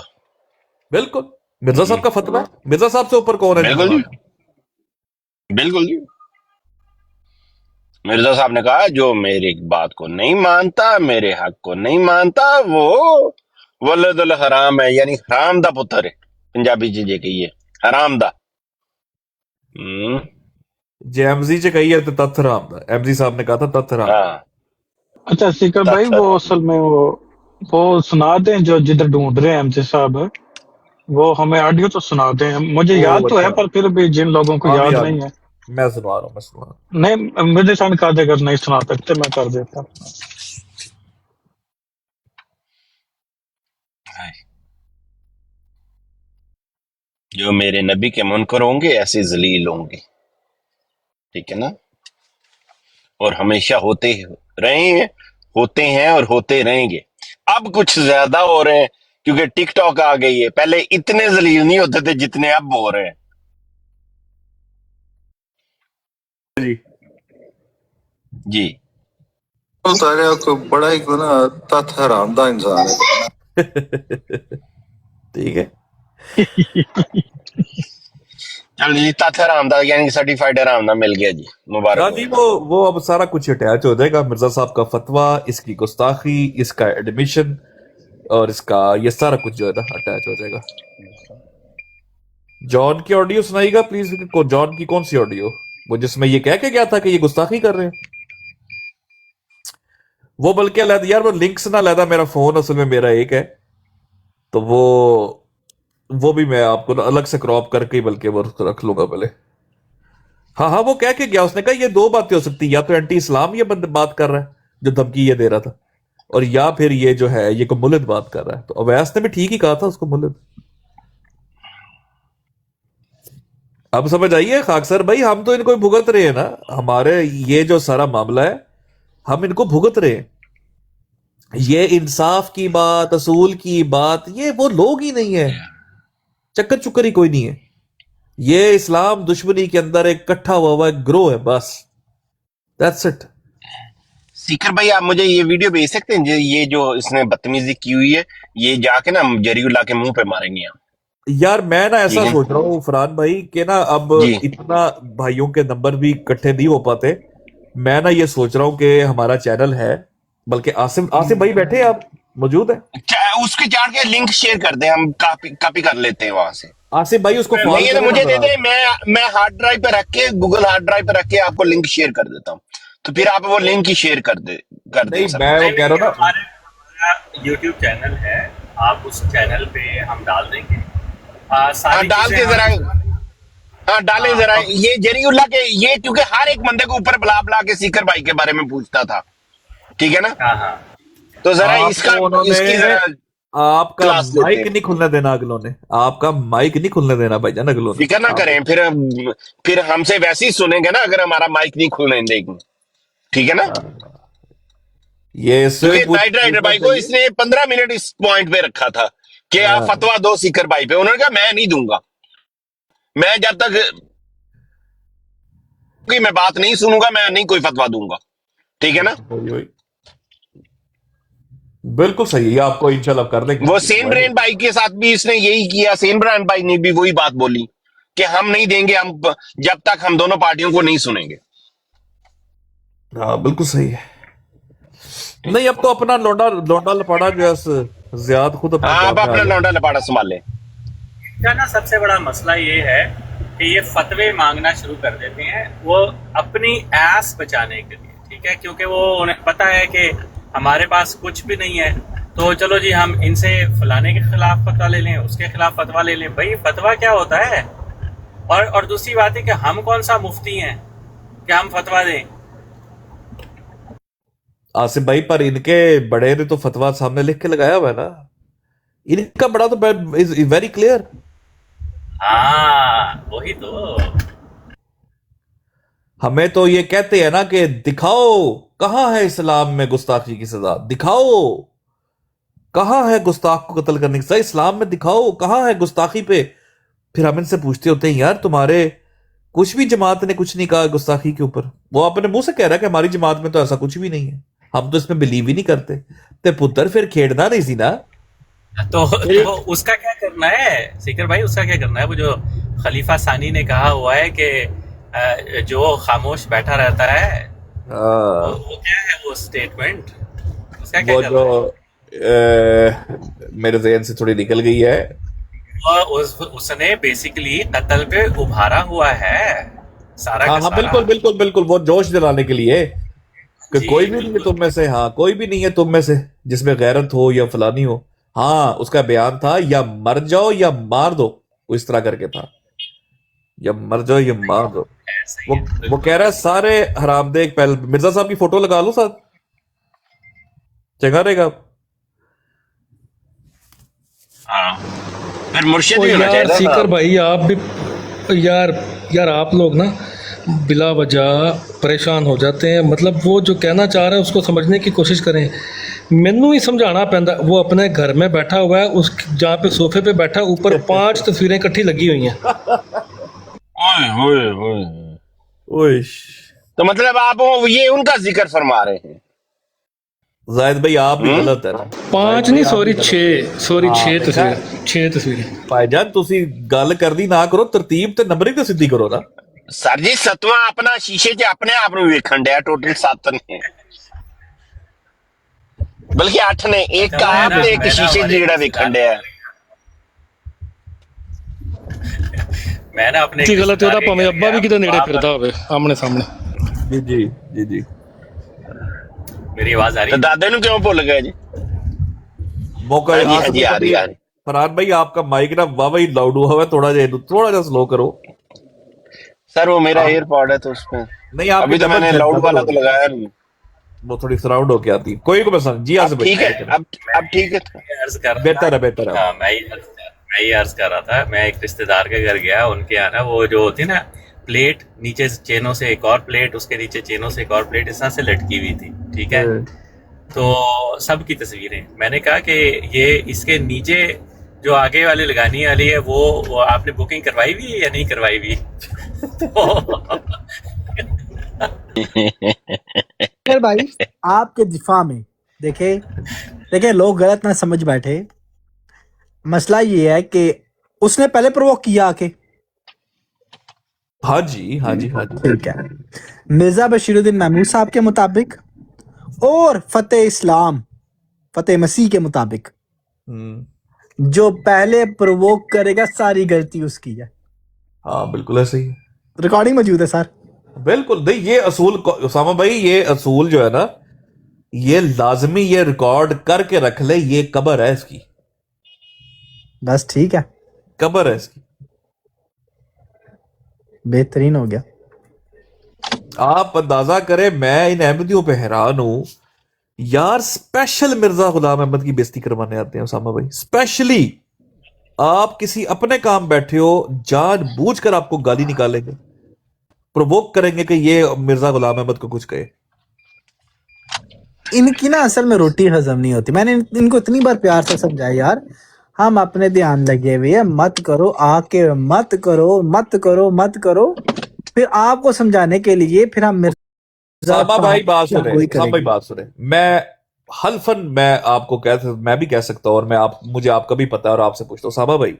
بالکل مرزا صاحب کا فتویٰ ہے, مرزا صاحب سے اوپر کون ہے؟ بالکل جی, بالکل جی. مرزا صاحب نے کہا جو میری بات کو نہیں مانتا, میرے حق کو نہیں مانتا, وہ ولد الحرام ہے, یعنی حرام دا پتر ہے. پنجابی چیزیں کہیے حرام دا. جی ایم زی کہی ہے تو تت حرام دا. ایم زی صاحب نے کہا تھا تت حرام. اچھا سیکر بھائی وہ اصل میں وہ سنا دیں جو جدھر ڈھونڈ رہے ہیں ایم زی صاحب, وہ ہمیں آڈیو تو سنا دیں. مجھے یاد تو ہے پر پھر بھی جن لوگوں کو یاد نہیں ہے. میں سنوا رہا ہوں. نہیں مجھے سن کہا دے اگر نہیں سنا سکتے میں کر دیتا. جو میرے نبی کے منکر ہوں گے ایسے ذلیل ہوں گے, ٹھیک ہے نا, اور ہمیشہ ہوتے ہیں اور ہوتے رہیں گے. اب کچھ زیادہ ہو رہے ہیں کیونکہ ٹک ٹاک آ گئی ہے. پہلے اتنے ذلیل نہیں ہوتے تھے جتنے اب ہو رہے ہیں. جی سارے کو بڑا ہی کو نا تت حرام دا انسان ہے. ٹھیک ہے چل جی, تت حرام دا یعنی سرٹیفائڈ حرام دا مل گیا جی, مبارک. جی وہ اب سارا کچھ اٹیچ ہو جائے گا. مرزا صاحب کا فتویٰ, اس کی گستاخی, اس کا ایڈمیشن اور اس کا یہ سارا کچھ جو ہے نا اٹیچ ہو جائے گا. جان کی آڈیو سنائیے گا پلیز. جان کی کون سی آڈیو؟ وہ جس میں یہ کہہ کے گیا تھا کہ یہ گستاخی کر رہے ہیں. وہ بلکہ علیحدہ یار وہ لنکس نہ علیحدہ, میرا فون اصل میں میرا ایک ہے تو وہ بھی میں آپ کو الگ سے کراپ کر کے بلکہ وہ رکھ لوں گا پہلے. ہاں وہ کہہ کے گیا, اس نے کہا یہ دو باتیں ہو سکتی, یا تو اینٹی اسلام یہ بند بات کر رہا ہے جو دھمکی یہ دے رہا تھا, اور یا پھر یہ جو ہے یہ کو ملد بات کر رہا ہے. تو اویس نے بھی ٹھیک ہی کہا تھا اس کو ملد. اب سمجھ آئیے خاک سر بھائی, ہم تو ان کو بھگت رہے ہیں نا. ہمارے یہ جو سارا معاملہ ہے ہم ان کو بھگت رہے ہیں. یہ انصاف کی بات, اصول کی بات, یہ وہ لوگ ہی نہیں ہے, چکر چکر ہی کوئی نہیں ہے. یہ اسلام دشمنی کے اندر ایک کٹھا ہوا ایک گروہ ہے بس. That's it. سیکر بھائی آپ مجھے یہ ویڈیو بھیج سکتے ہیں, یہ جو اس نے بدتمیزی کی ہوئی ہے, یہ جا کے نا جری اللہ کے منہ پہ ماریں گے ہم. यार मैं ना ऐसा ठीक है सोच रहा हूँ फरहान भाई कि ना अब जी इतना भाइयों के नंबर भी इकट्ठे नहीं हो पाते। मैं ना ये सोच रहा हूँ कि हमारा चैनल है, बल्कि आसिफ आसिफ भाई बैठे हैं, आप मौजूद हैं? उसके चार्ट के लिंक शेयर कर दे, हम कॉपी कॉपी कर लेते हैं वहां से। आसिफ भाई उसको नहीं फॉलो है तो करें ना मुझे दे जरा। दे, मैं हार्ड ड्राइव पे रख के, गूगल हार्ड ड्राइव पे रख के आपको लिंक शेयर कर देता हूँ, तो फिर आप वो लिंक ही शेयर कर दें नहीं सब। मैं वो कह रहा हूँ ना, हमारा यूट्यूब चैनल है, आप उस चैनल पे हम डाल देंगे हाँ सारी डाल चीजें के जरा, हम। हाँ डालें जरा ये जरीउल्लाह के, ये क्योंकि हर एक बंदे को ऊपर बुला बुला के सीकर भाई के बारे में पूछता था, ठीक है ना? हाँ हाँ तो जरा इसका, आपको उन्होंने इसकी जरा आपका क्लास लेते माइक हैं। नहीं खुलने देना अगलों ने, आपका माइक नहीं खुलने देना भाईजान अगलों ने। फिक्र ना करें, फिर हमसे वैसे ही सुनेंगे ना अगर हमारा माइक नहीं खुलने देंगे, ठीक है ना? ये इससे क्योंकि नाइट राइडर भाई को इसने 15 मिनट इस पॉइंट पे रखा था कि आप फतवा दो सीकर भाई पे, उन्होंने कहा मैं नहीं दूंगा, मैं जब तक कि मैं बात नहीं सुनूंगा मैं नहीं कोई फतवा दूंगा, ठीक है ना? बिल्कुल सही है, आपको इंशाल्लाह कर देंगे। वो सेन ब्रांड भाई के साथ भी इसने यही किया, सेन ब्रांड भाई ने भी वही बात बोली कि हम नहीं देंगे, हम जब तक हम दोनों पार्टियों को नहीं सुनेंगे। हाँ बिल्कुल सही है। नहीं अब तो अपना लौंडा लौंडा लपाड़ा जो है ज़ियाद खुद अपना हाँ, आप काम में आ अपना गया। लौंडा लपाड़ा संभाले। इनका ना सबसे बड़ा मसला ये है कि ये फतवे मांगना शुरू कर देते हैं वो अपनी ऐस बचाने के लिए, ठीक है, क्योंकि वो उन्हें पता है कि हमारे पास कुछ भी नहीं है, तो चलो जी हम इनसे फलाने के खिलाफ फतवा ले लें, उसके खिलाफ फतवा ले लें। भाई फतवा क्या होता है? और दूसरी बात है कि हम कौन सा मुफ्ती हैं कि हम फतवा दें? आसिफ भाई पर इनके बड़े ने तो फतवा सामने लिख के लगाया हुआ है ना, इनका बड़ा तो इज वेरी क्लियर। हाँ वही तो, हमें तो ये कहते हैं ना कि दिखाओ कहाँ है इस्लाम में गुस्ताखी की सजा, दिखाओ कहाँ है गुस्ताख को कत्ल करने की सजा, इस्लाम में दिखाओ कहाँ है गुस्ताखी पे। फिर हम इनसे पूछते होते हैं यार तुम्हारे कुछ भी जमात ने कुछ नहीं कहा गुस्ताखी के ऊपर, वो अपने मुंह से कह रहा है कि हमारी जमात में तो ऐसा कुछ भी नहीं है, हम तो इसमें बिलीव ही नहीं करते। ते पुत्र फिर खेड़ना नहीं सी ना, तो उसका क्या करना है सीकर भाई, उसका क्या करना है? वो जो खलीफा सानी ने कहा हुआ है कि जो खामोश बैठा रहता है, वो क्या है वो स्टेटमेंट, उसका क्या वो करना जो मेरे जहन से थोड़ी निकल गई है। है? उसने बेसिकली कत्ल पे उभारा हुआ है सारा हाँ का हाँ सारा। बिल्कुल बिल्कुल बिल्कुल, वो जोश दिलाने के लिए कि जी कोई भी नहीं है तुम में से, हाँ कोई भी नहीं है तुम में से जिसमें गैरत हो या फलानी हो। हाँ उसका बयान था या मर जाओ या मार दो, वो इस तरह करके था, या मर जाओ या मार दो। वो कह रहा है सारे हरामदे पहले मिर्जा साहब की फोटो लगा लो साथ, चंगा रहेगा। हाँ फिर मुर्शिद ओ भी होना यार चाहिए था सीकर साहब। भाई आप भी यार आप लोग ना बिला वजह परेशान हो जाते हैं, मतलब वो जो कहना चाह रहा है उसको समझने की कोशिश करें। मैनू ही समझाना पैंदा, वो अपने घर में बैठा हुआ है, उस जहाँ पे सोफे पे बैठा ऊपर 5 तस्वीरें इकट्ठी लगी हुई हैं। ओए तो मतलब आप ये उनका जिक्र फरमा रहे हैं? जाहिद भाई आप भी गलत है ना। 5 नहीं सॉरी 6 हाँ, 6 तस्वीरें। भाईजान तुसी गल करदी ना करो, तरतीब ते नंबरिंग ते सिद्धी करो ना। सर जी 7वां अपना शीशे च अपने आप ਨੂੰ ਵੇਖਣ ਡਿਆ, टोटल 7 ने, बल्कि 8 ने, एक का आप ਤੇ ਇੱਕ शीशे 'ਚ ਜਿਹੜਾ ਵੇਖਣ ਡਿਆ। मैं ना अपने की गलत होता भाਵੇਂ अब्बा भी किते नेड़े फिरदा होवे आमने सामने। जी जी जी जी मेरी आवाज आ रही तो दादे ਨੂੰ क्यों भुल गए जी? मौका हाँ जी, आसिफ हाँ जी, आ रही, आ रही। फरहान भाई आपका माइक ना वाह ही लाउड हुआ है, थोड़ा जा स्लो करो। सर वो मेरा एयरपॉड है तो उसमें नहीं आप अभी तो मैंने लाउड वाला तो लगाया नहीं, वो थोड़ी सराउंड होके आती कोई को पसंद। जी आसिफ भाई ठीक है, अब ठीक है। बेहतर है बेहतर है। हाँ, मैं ही अर्ज कर रहा था, मैं एक रिश्तेदार के घर गया, उनके यहाँ ना वो जो होती ना प्लेट, नीचे चेनों से एक और प्लेट, उसके नीचे चेनों से एक और प्लेट इस तरह से लटकी हुई थी, ठीक है। तो सबकी तस्वीरें, मैंने कहा कि ये इसके नीचे जो आगे वाली लगानी वाली है वो आपने बुकिंग करवाई हुई है या नहीं करवाई हुई? फिर भाई आपके दिफा में देखे लोग गलत ना समझ बैठे। मसला ये है कि उसने पहले प्रोवोक किया आके, हाँ जी, हाँ जी, हाँ जी। ठीक है। मिर्जा बशीरुद्दीन महमूद साहब के मुताबिक और फतेह इस्लाम, फतेह मसीह के मुताबिक जो पहले प्रोवोक करेगा सारी गलती उसकी है। हाँ बिल्कुल ऐसे ही, रिकॉर्डिंग मौजूद है सर। बिल्कुल नहीं, ये असूल उसामा भाई, ये असूल जो है ना, ये लाजमी ये रिकॉर्ड करके रख ले, ये कबर है इसकी, बस ठीक है, कबर है इसकी। बेहतरीन हो गया। आप अंदाजा करें, मैं इन अहमदियों पे हैरान हूं यार, स्पेशल मिर्जा गुलाम अहमद की बेइज्जती करवाने आते हैं उसामा भाई, स्पेशली। आप किसी अपने काम बैठे हो, जानबूझ कर आपको गाली निकालेंगे, प्रोवोक करेंगे कि ये मिर्जा गुलाम अहमद को कुछ कहे। इनकी ना असल में रोटी हजम नहीं होती। मैंने इनको इतनी बार प्यार से समझाया, यार हम अपने ध्यान लगे हुए हैं, मत करो आके, मत करो मत करो मत करो। फिर आपको समझाने के लिए फिर हम सामा भाई बात सुने, सामा भाई बात सुने, मैं हल्फन मैं आपको मैं भी कह सकता हूं, और मुझे आपका भी पता है, और आपसे पूछता हूं सामा भाई,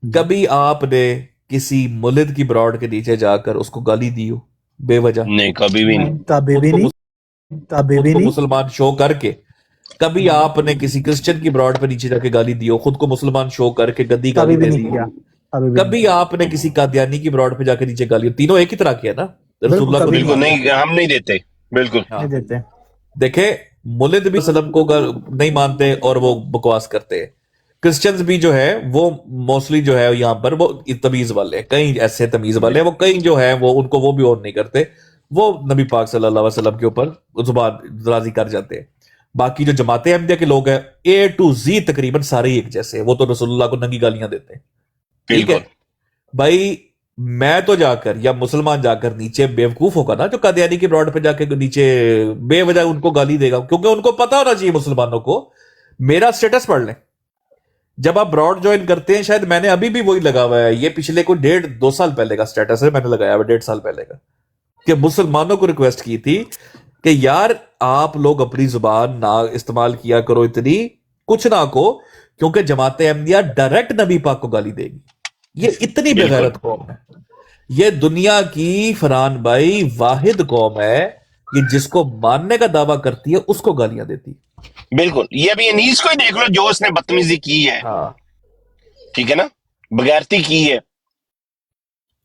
कभी आपने किसी मुलिद की ब्रॉड के नीचे जाकर उसको गाली दी हो बेवजह? नहीं, कभी भी नहीं, कभी भी नहीं, कभी भी नहीं। मुसलमान शो करके कभी आपने किसी क्रिश्चियन की ब्रॉड पे नीचे जाके गाली दी हो, खुद को मुसलमान शो करके गद्दी गाली दे दी? कभी आपने किसी कादियानी की ब्रॉड पे जाके नीचे गाली? तीनों एक ही तरह की है ना, रसूलुल्लाह को बिल्कुल नहीं, हम नहीं देते, बिल्कुल नहीं देते। देखे, मुलिद भी सलम को नहीं मानते और वो बकवास करते हैं। क्रिश्चियंस भी जो है वो मोस्टली जो है यहाँ पर वो तमीज वाले हैं, कई ऐसे तमीज वाले हैं, वो कई जो है वो उनको वो भी और नहीं करते, वो नबी पाक सल्लल्लाहु अलैहि वसल्लम के ऊपर जुबान दराजी कर जाते हैं। बाकी जो जमाते अहमदिया के लोग हैं ए टू जी तकरीबन सारे ही एक जैसे हैं, वो तो रसूलुल्लाह को नंगी गालियां देते हैं। ठीक है भाई, मैं तो जाकर या मुसलमान जाकर नीचे बेवकूफ होगा ना जो कादियानी की ब्रॉड पे जाके नीचे बेवजह उनको गाली देगा, क्योंकि उनको पता होना चाहिए मुसलमानों को। मेरा स्टेटस पढ़ लें, जब आप ब्रॉड ज्वाइन करते हैं, शायद मैंने अभी भी वही लगा हुआ है, ये पिछले कोई 1.5-2 साल पहले का स्टेटस है, मैंने लगाया हुआ 1.5 साल पहले का, कि मुसलमानों को रिक्वेस्ट की थी कि यार आप लोग अपनी जुबान ना इस्तेमाल किया करो इतनी, कुछ ना को, क्योंकि जमाते अहमदिया डायरेक्ट नबी पाक को गाली देगी। ये इतनी बेगैरत कौम है, ये दुनिया की फरहान भाई वाहिद कौम है कि जिसको मानने का दावा करती है उसको गालियां देती है। बिल्कुल, ये अभी अनीस को ही देख लो जो उसने बदतमीजी की है। हाँ ठीक है ना, बगैरती की है,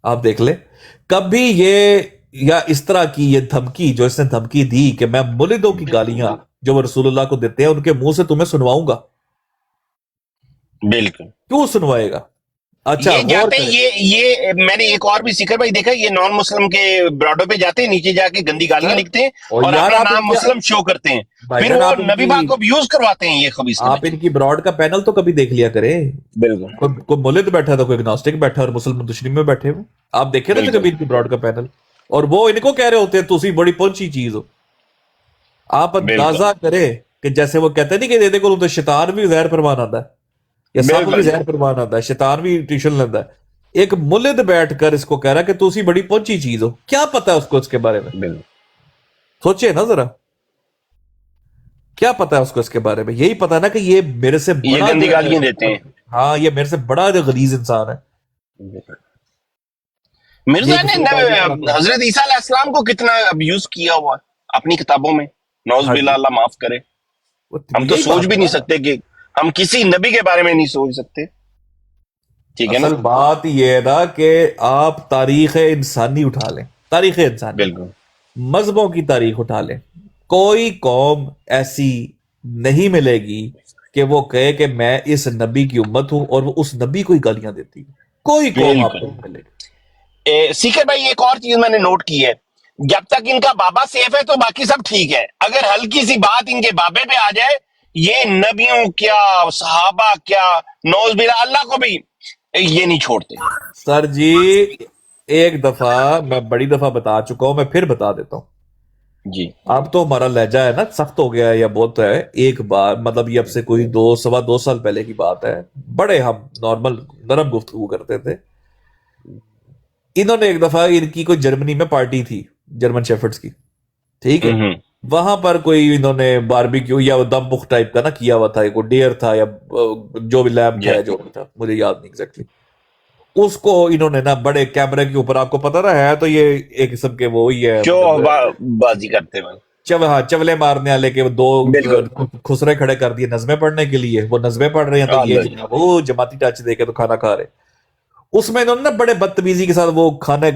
आप देख ले। कभी ये या इस तरह की ये धमकी जो इसने धमकी दी कि मैं मुलिदों की गालियां जो वो रसूलुल्लाह को देते हैं उनके मुंह से तुम्हें सुनवाऊंगा, बिल्कुल क्यों सुनवाएगा? अच्छा, ये जाते ये मैंने एक और भी सीकर भाई देखा, ये नॉन मुस्लिम के ब्रॉडो पे जाते हैं, नीचे जाके गंदी गालियां लिखते हैं और अपना नाम मुस्लिम शो करते हैं, फिर वो नबी पाक को यूज करवाते हैं। ये खबीस, आप इनकी ब्रॉड का पैनल तो कभी देख लिया करें। बिल्कुल, कोई मुलिद बैठा था, कोई एग्नोस्टिक बैठा और मुसलमान दुश्मनी में बैठे हुए, आप देखे थे कभी इनकी ब्रॉड का पैनल? और वो इनको कह रहे होते हैं तुसी बड़ी पहुंची चीज हो। आप अंदाजा करें कि जैसे वो कहते नहीं कि देखो तो शैतान भी जहर परवान आता है या सब भी जहर परवान आता है, शैतान भी ट्यूशन लेता है। एक मुलिद बैठकर इसको कह रहा है कि तुसी बड़ी पहुंची चीज हो, क्या पता है उसको इसके बारे में? सोचिए ना जरा, क्या पता है उसको इसके बारे में? यही पता है ना कि ये मेरे से ये गंदी गालियां देते हैं। हाँ, ये मेरे से बड़ा गलीज इंसान है। मिर्जा ने हजरत ईसा अलैहिस्सलाम को कितना अब्यूज किया हुआ अपनी किताबों में, नौज बिल्लाह, अल्लाह माफ करे। हम तो सोच भी नहीं सकते कि हम किसी नबी के बारे में नहीं सोच सकते। ठीक है ना, बात ये है ना कि आप तारीख इंसानी उठा लें, तारीख इंसानी, बिल्कुल मजहबों की तारीख उठा लें, कोई कौम ऐसी नहीं मिलेगी कि वो कहे कि मैं इस नबी की उम्मत हूं और वो उस नबी को ही गालियां देती है। कोई कौम आपको नहीं मिलेगी। सीकर भाई, एक और चीज मैंने नोट की है, जब तक इनका बाबा सेफ है तो बाकी सब ठीक है, अगर हल्की सी बात इनके बाबे पे आ जाए, ये नबियों क्या सहाबा क्या नौज बिल्लाह अल्लाह को भी ये नहीं छोड़ते। सर जी, एक दफा मैं बड़ी दफा बता चुका हूं, मैं फिर बता देता हूं जी। अब तो हमारा लहजा है ना सख्त हो गया है या बहुत है। एक बार मतलब ये अब से कोई 2-2.25 साल पहले की बात है, बड़े हम नॉर्मल नरम गुफ्तगू करते थे। इन्होंने एक दफा, इनकी कोई जर्मनी में पार्टी थी, जर्मन शेफर्ड्स की, ठीक है, वहां पर कोई इन्होंने बारबेक्यू या दम पुख टाइप का ना किया हुआ था, कोई डियर था या जो भी लैम्प था या जो भी था, मुझे याद नहीं एग्जैक्टली। उसको इन्होंने ना बड़े कैमरे के ऊपर, आपको पता ना है तो ये एक किस्म के वो ही है, शो मतलब बाजी करते हैं। चवले मारने वाले के दो बिल्कुल। खुसरे खड़े कर दिए नज़में पढ़ने के लिए, वो नज़में पढ़ रहे हैं तो ये अल्लाह जी। जनाब वो जमाती टच दे के तो खाना खा रहे। उसमें इन्होंने ना बड़े बदतमीजी के साथ वो खाना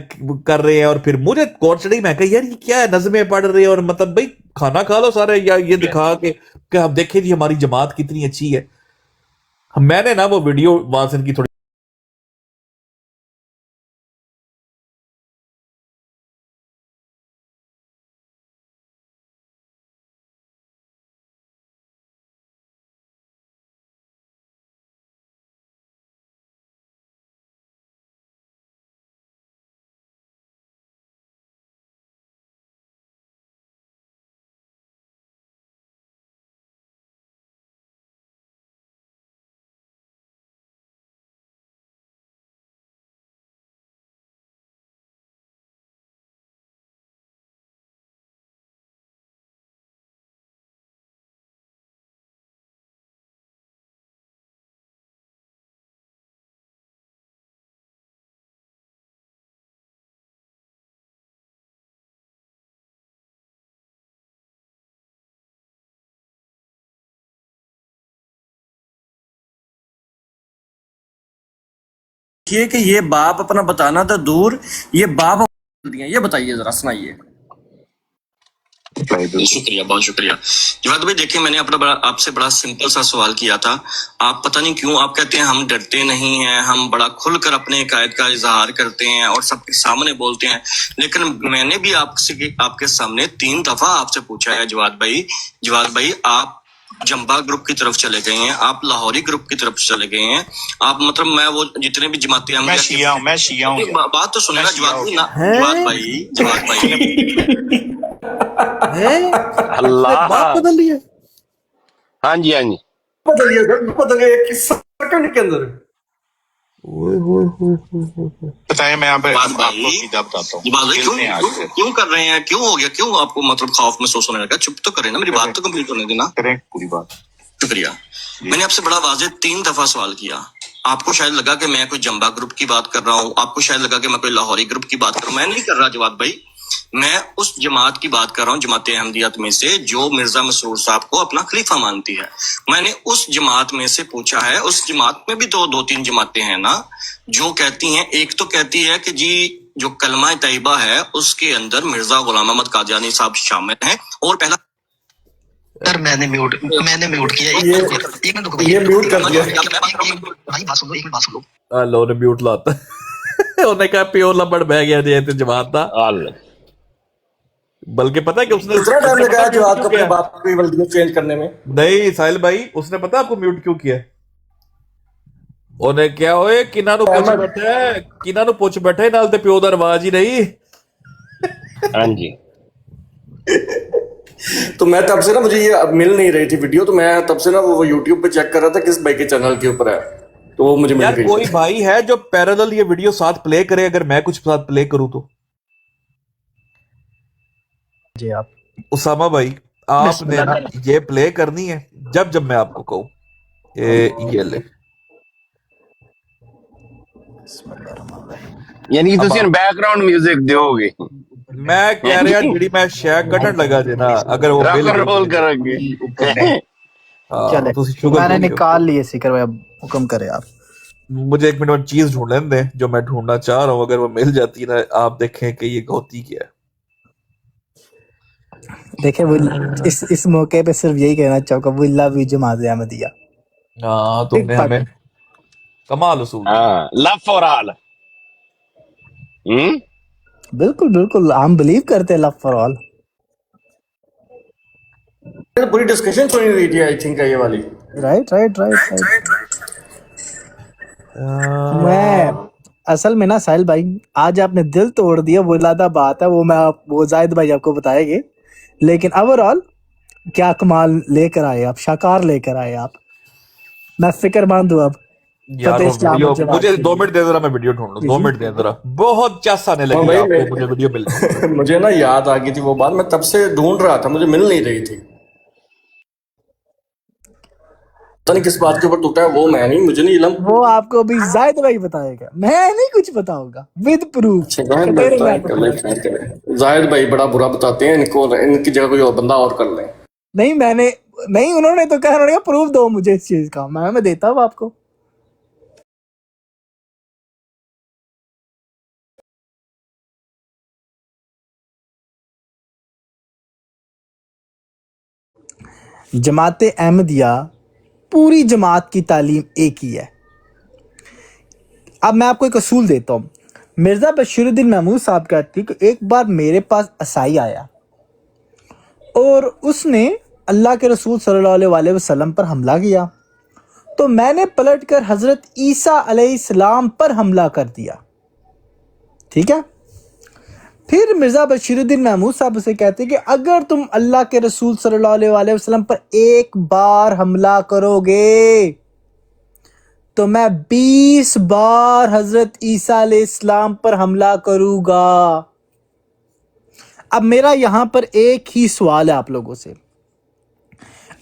कर रहे हैं, और फिर मुझे कोट चढ़ी, मैं कहा यार ये क्या है, नज़में पढ़ रहे हैं और मतलब भाई खाना खा लो सारे, या ये दिखा के कि हम देखें जी हमारी जमात कितनी अच्छी है। मैंने ना वो वीडियो वहां से इनकी थोड़ी देखिए कि ये बाप अपना बताना तो दूर, ये बाप दिया, ये बताइए जरा, सुनाइए। शुक्रिया, बहुत शुक्रिया जवाद भाई। देखिए मैंने अपना आपसे बड़ा सिंपल सा सवाल किया था, आप पता नहीं क्यों आप कहते हैं हम डरते नहीं हैं, हम बड़ा खुलकर अपने अकायद का इजहार करते हैं और सबके सामने बोलते हैं। लेकिन मैंने भी आपके सामने 3 दफा आपसे पूछा है जवाद भाई आप जंबा ग्रुप की तरफ चले गए हैं, आप लाहौरी ग्रुप की तरफ चले गए हैं, आप मतलब मैं वो जितने भी जमातें मैं शिया हूँ। बात तो सुने ना जवाद भाई अल्लाह बात बदल रही है, हाँ जी, हाँ जी। बदल रही है किस सेकंड के अंदर। बताइए, मैं आपको सीधा बताता हूँ क्यों कर रहे हैं, क्यों हो गया, क्यों आपको मतलब खौफ महसूस होने लगा? चुप तो करें ना, मेरी बात तो कंप्लीट होने देना। करें पूरी बात। शुक्रिया। मैंने आपसे बड़ा वाज़ेह 3 दफा सवाल किया, आपको शायद लगा कि मैं कोई जंबा ग्रुप की बात कर रहा हूँ, आपको शायद लगा कि मैं कोई लाहौरी ग्रुप की बात कर रहा हूँ। मैं नहीं कर रहा जवाद भाई, मैं उस जमात की बात कर रहा हूँ, जमात अहमदियत में से जो मिर्जा मसरूर साहब को अपना खलीफा मानती है। मैंने उस जमात में से पूछा है, उस जमात में भी तो 2-3 जमातें हैं ना जो कहती हैं, एक तो कहती है कि जी जो कलमा तैयबा है उसके अंदर मिर्जा गुलाम अहमद कादियानी साहब शामिल हैं, और पहला सर मैंने म्यूट किया। एक मिनट रुको भाई, ये म्यूट कर दिया। भाई बात सुन लो, एक मिनट बात सुन लो। लो ने म्यूट लाता ਉਹਨੇ कहा प्यो लबड़ बह गया जे ते जमात दा। बल्कि पता है कि उसने कितना टाइम लगा है जो आपको अपने बाप की वर्दी चेंज करने में? नहीं साहिल भाई, उसने पता आपको म्यूट क्यों किया? ਉਹਨੇ ਕਿਹਾ ਓਏ ਕਿਨਾਂ ਨੂੰ ਪੁੱਛ ਬੈਠਾ ਨਾਲ ਤੇ ਪਿਓ ਦਾ ਰਿਵਾਜ ਹੀ ਨਹੀਂ। हाँ जी। तो मैं तब से ना, मुझे ये मिल नहीं रही थी वीडियो, तो मैं तब से ना वो YouTube पे चेक कर रहा था किस भाई के चैनल के ऊपर है, तो वो मुझे मिल यार गई। कोई भाई है जो पैरेलल ये वीडियो साथ प्ले करे, अगर मैं कुछ साथ प्ले करूं तो? जी आप उसामा भाई आपने ना ये प्ले करनी है जब मैं आपको कहूं। ये ले यानी ਤੁਸੀਂ बैकग्राउंड म्यूजिक दोगे? मैं कह रहा जी मैं शैक कटन लगा जे ना, अगर वो रॉक एंड रोल करेंगे। चले मैंने निकाल लिए सीकर भाई, अब हुक्म करे आप। मुझे 1 मिनट में चीज ढूंढ लेने दें जो मैं ढूंढना चाह रहा हूँ, अगर वो मिल जाती ना आप देखें कि ये होती क्या है। देखे वो इस मौके पे सिर्फ यही कहना चाहूंगा, वो लव यू जमात अहमदिया। हाँ तुमने हमें कमाल उसूल। हाँ, लव फॉर ऑल। बिल्कुल बिल्कुल, हम बिलीव करते हैं लव फॉर ऑल। पूरी डिस्कशन सुनी हुई थी आई थिंक ये वाली। राइट। मैं असल में ना साहिल भाई, आज आपने दिल तोड़ दिया, वो लादा बात है, वो जाहिद भाई आपको बताएंगे, लेकिन ओवरऑल क्या कमाल लेकर आए आप, शाकार लेकर आए आप। मैं फिक्रमंद हूँ अब यार फतेह वो इस्लाम वीडियो और जमात मुझे के 2 लिए। मिनट दे जरा, मैं वीडियो ढूंढ लूं, जी 2 जी मिनट दे जरा, बहुत चस आने हाँ लगी भाई आपको, मुझे वीडियो मिल मुझे ना याद आ गई थी वो बात, मैं तब से ढूंढ रहा था, मुझे मिल नहीं रही थी। पता नहीं किस बात के ऊपर टूटा है, वो मैं नहीं, मुझे नहीं इलम। वो आपको अभी जाहिद भाई बताएगा, मैं नहीं कुछ बताऊंगा विद प्रूफ। अच्छा जाहिद भाई कटेरे में बताएं, आपको कर ले proof। खैर करे। जाहिद भाई बड़ा बुरा बताते हैं, इनको इनकी जगह कोई और बंदा और कर लें। नहीं मैंने नहीं, उन्होंने तो कहा, उन्होंने कहा प्रूफ दो मुझे इस चीज का, मैं देता हूँ आपको। जमात अहमदिया पूरी जमात की तालीम एक ही है। अब मैं आपको एक असूल देता हूँ। मिर्ज़ा बशीरुद्दीन महमूद साहब कहती कि एक बार मेरे पास असाई आया और उसने अल्लाह के रसूल सल्लल्लाहु अलैहि वसल्लम पर हमला किया, तो मैंने पलटकर हज़रत ईसा अलैहिस्सलाम पर हमला कर दिया। ठीक है। फिर मिर्ज़ा बशीरुद्दीन महमूद साहब उसे कहते कि अगर तुम अल्लाह के रसूल सल्लल्लाहु अलैहि वसल्लम पर एक बार हमला करोगे तो मैं 20 बार हजरत ईसा अलैहिस्सलाम पर हमला करूंगा। अब मेरा यहां पर एक ही सवाल है आप लोगों से,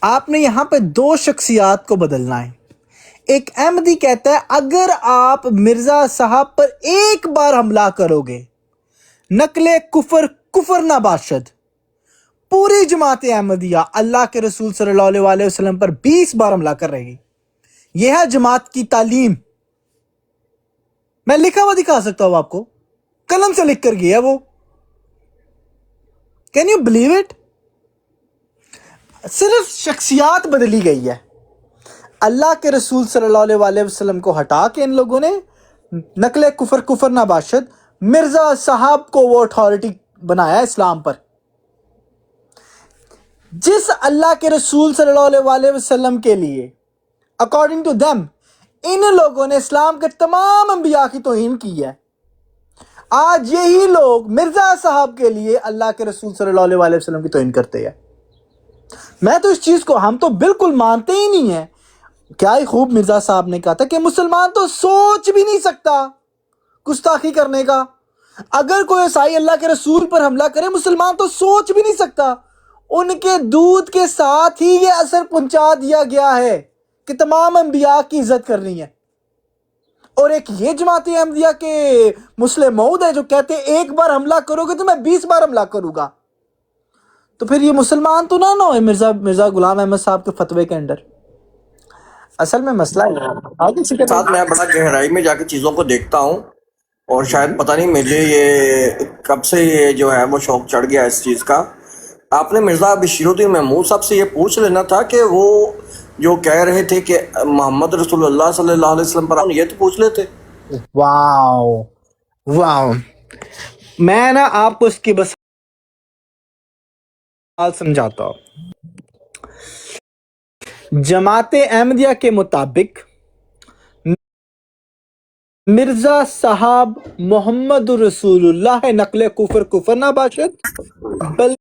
आपने यहां पर दो शख्सियात को बदलना है। एक अहमदी कहता है अगर आप मिर्जा साहब पर एक बार हमला करोगे नकले कुफर कुफर ना बाशद। पूरी जमात अहमदिया अल्लाह के रसूल सल्लल्लाहु अलैहि वसल्लम पर 20 बार हमला कर रहेगी। यह है जमात की तालीम। मैं लिखा हुआ दिखा सकता हूं आपको, कलम से लिख कर गया वो। Can you believe it? सिर्फ शख्सियात बदली गई है। अल्लाह के रसूल सल्लल्लाहु अलैहि वसल्लम को हटा के इन लोगों ने नकले कुफर कुफर नाबाशद मिर्जा साहब को वो अथॉरिटी बनाया इस्लाम पर। जिस अल्लाह के रसूल सल्लल्लाहु अलैहि वसल्लम के लिए अकॉर्डिंग टू देम इन लोगों ने इस्लाम के तमाम अंबिया की तौहीन की है, आज यही लोग मिर्जा साहब के लिए अल्लाह के रसूल सल्लल्लाहु अलैहि वसल्लम की तौहीन करते हैं। मैं तो इस चीज को हम तो बिल्कुल मानते ही नहीं है। क्या ही खूब मिर्जा साहब ने कहा था कि मुसलमान तो सोच भी नहीं सकता गुस्ताखी करने का। अगर कोई ईसाई अल्लाह के रसूल पर हमला करे मुसलमान तो सोच भी नहीं सकता। उनके दूध के साथ ही ये असर पहुंचा दिया गया है कि तमाम अंबिया की इज्जत करनी है। और एक ये जमात अहमदिया के मुस्लिम मऊद है जो कहते हैं एक बार हमला करोगे तो मैं 20 बार हमला करूंगा। तो फिर ये मुसलमान तो ना हो मिर्जा गुलाम अहमद साहब के फतवे के अंडर। असल में मसला है आगे से साथ मैं बड़ा गहराई में जाके चीज़ों को देखता हूँ, और शायद पता नहीं मुझे ये कब से ये जो है वो शौक चढ़ गया इस चीज़ का। आपने मिर्ज़ा बशीरुद्दीन महमूद साहब से ये पूछ लेना था कि वो जो कह रहे थे कि मोहम्मद रसूलुल्लाह सल्लल्लाहु अलैहि वसल्लम पर, ये तो पूछ लेते। वाओ वाओ, मैं ना आपको इसकी बस समझाता हूँ। जमात अहमदिया के मुताबिक मिर्जा साहब मोहम्मद रसूलुल्लाह नकले कुफर कुफर ना बाशद बल्कि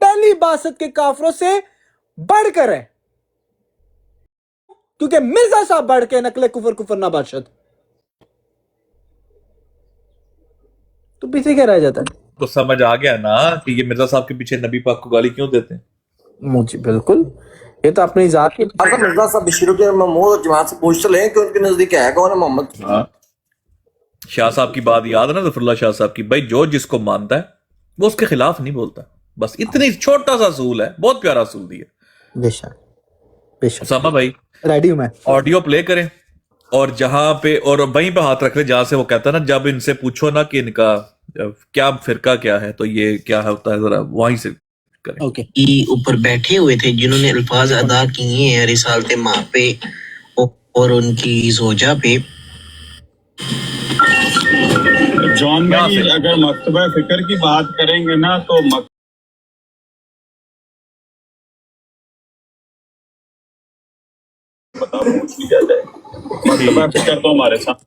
پہلی باسط کے کافروں سے بڑھ کر ہے، کیونکہ مرزا صاحب بڑھ کے نقل کفر نہ باشد، تو پیچھے کیا رہ جاتا ہے؟ تو سمجھ آ گیا نا کہ یہ مرزا صاحب کے پیچھے نبی پاک کو گالی کیوں دیتے ہیں؟ مجھے بالکل، یہ تو اپنی ذات کی اصل مرزا صاحب بشیر الدین محمود اور جماعت سے پوچھ تو لیں کہ ان کے نزدیک ہے کون ہے محمد؟ ہاں، شاہ صاحب کی بات یاد ہے نا، ظفر اللہ شاہ صاحب کی، بھائی جو جس کو مانتا ہے وہ اس کے خلاف نہیں بولتا، بس اتنی چھوٹا سا اصول ہے، بہت پیارا اصول دیا۔ بے شک بے شک، اسامہ بھائی ریڈی ہوں میں۔ آڈیو پلے کریں اور جہاں پہ اور وہیں پہ ہاتھ رکھ لیں جہاں سے وہ کہتا ہے نا جب ان سے پوچھو نا کہ ان کا کیا فرقہ کیا ہے تو یہ کیا ہوتا ہے، ذرا وہیں سے کریں۔ اوپر بیٹھے ہوئے تھے جنہوں نے الفاظ ادا کیے ہیں رسالت ماں پہ اور ان کی زوجہ پہ۔ جان بھائی اگر مکتبہ فکر کی بات کریں گے نا تو مکتبہ فکر تو ہمارے ساتھ،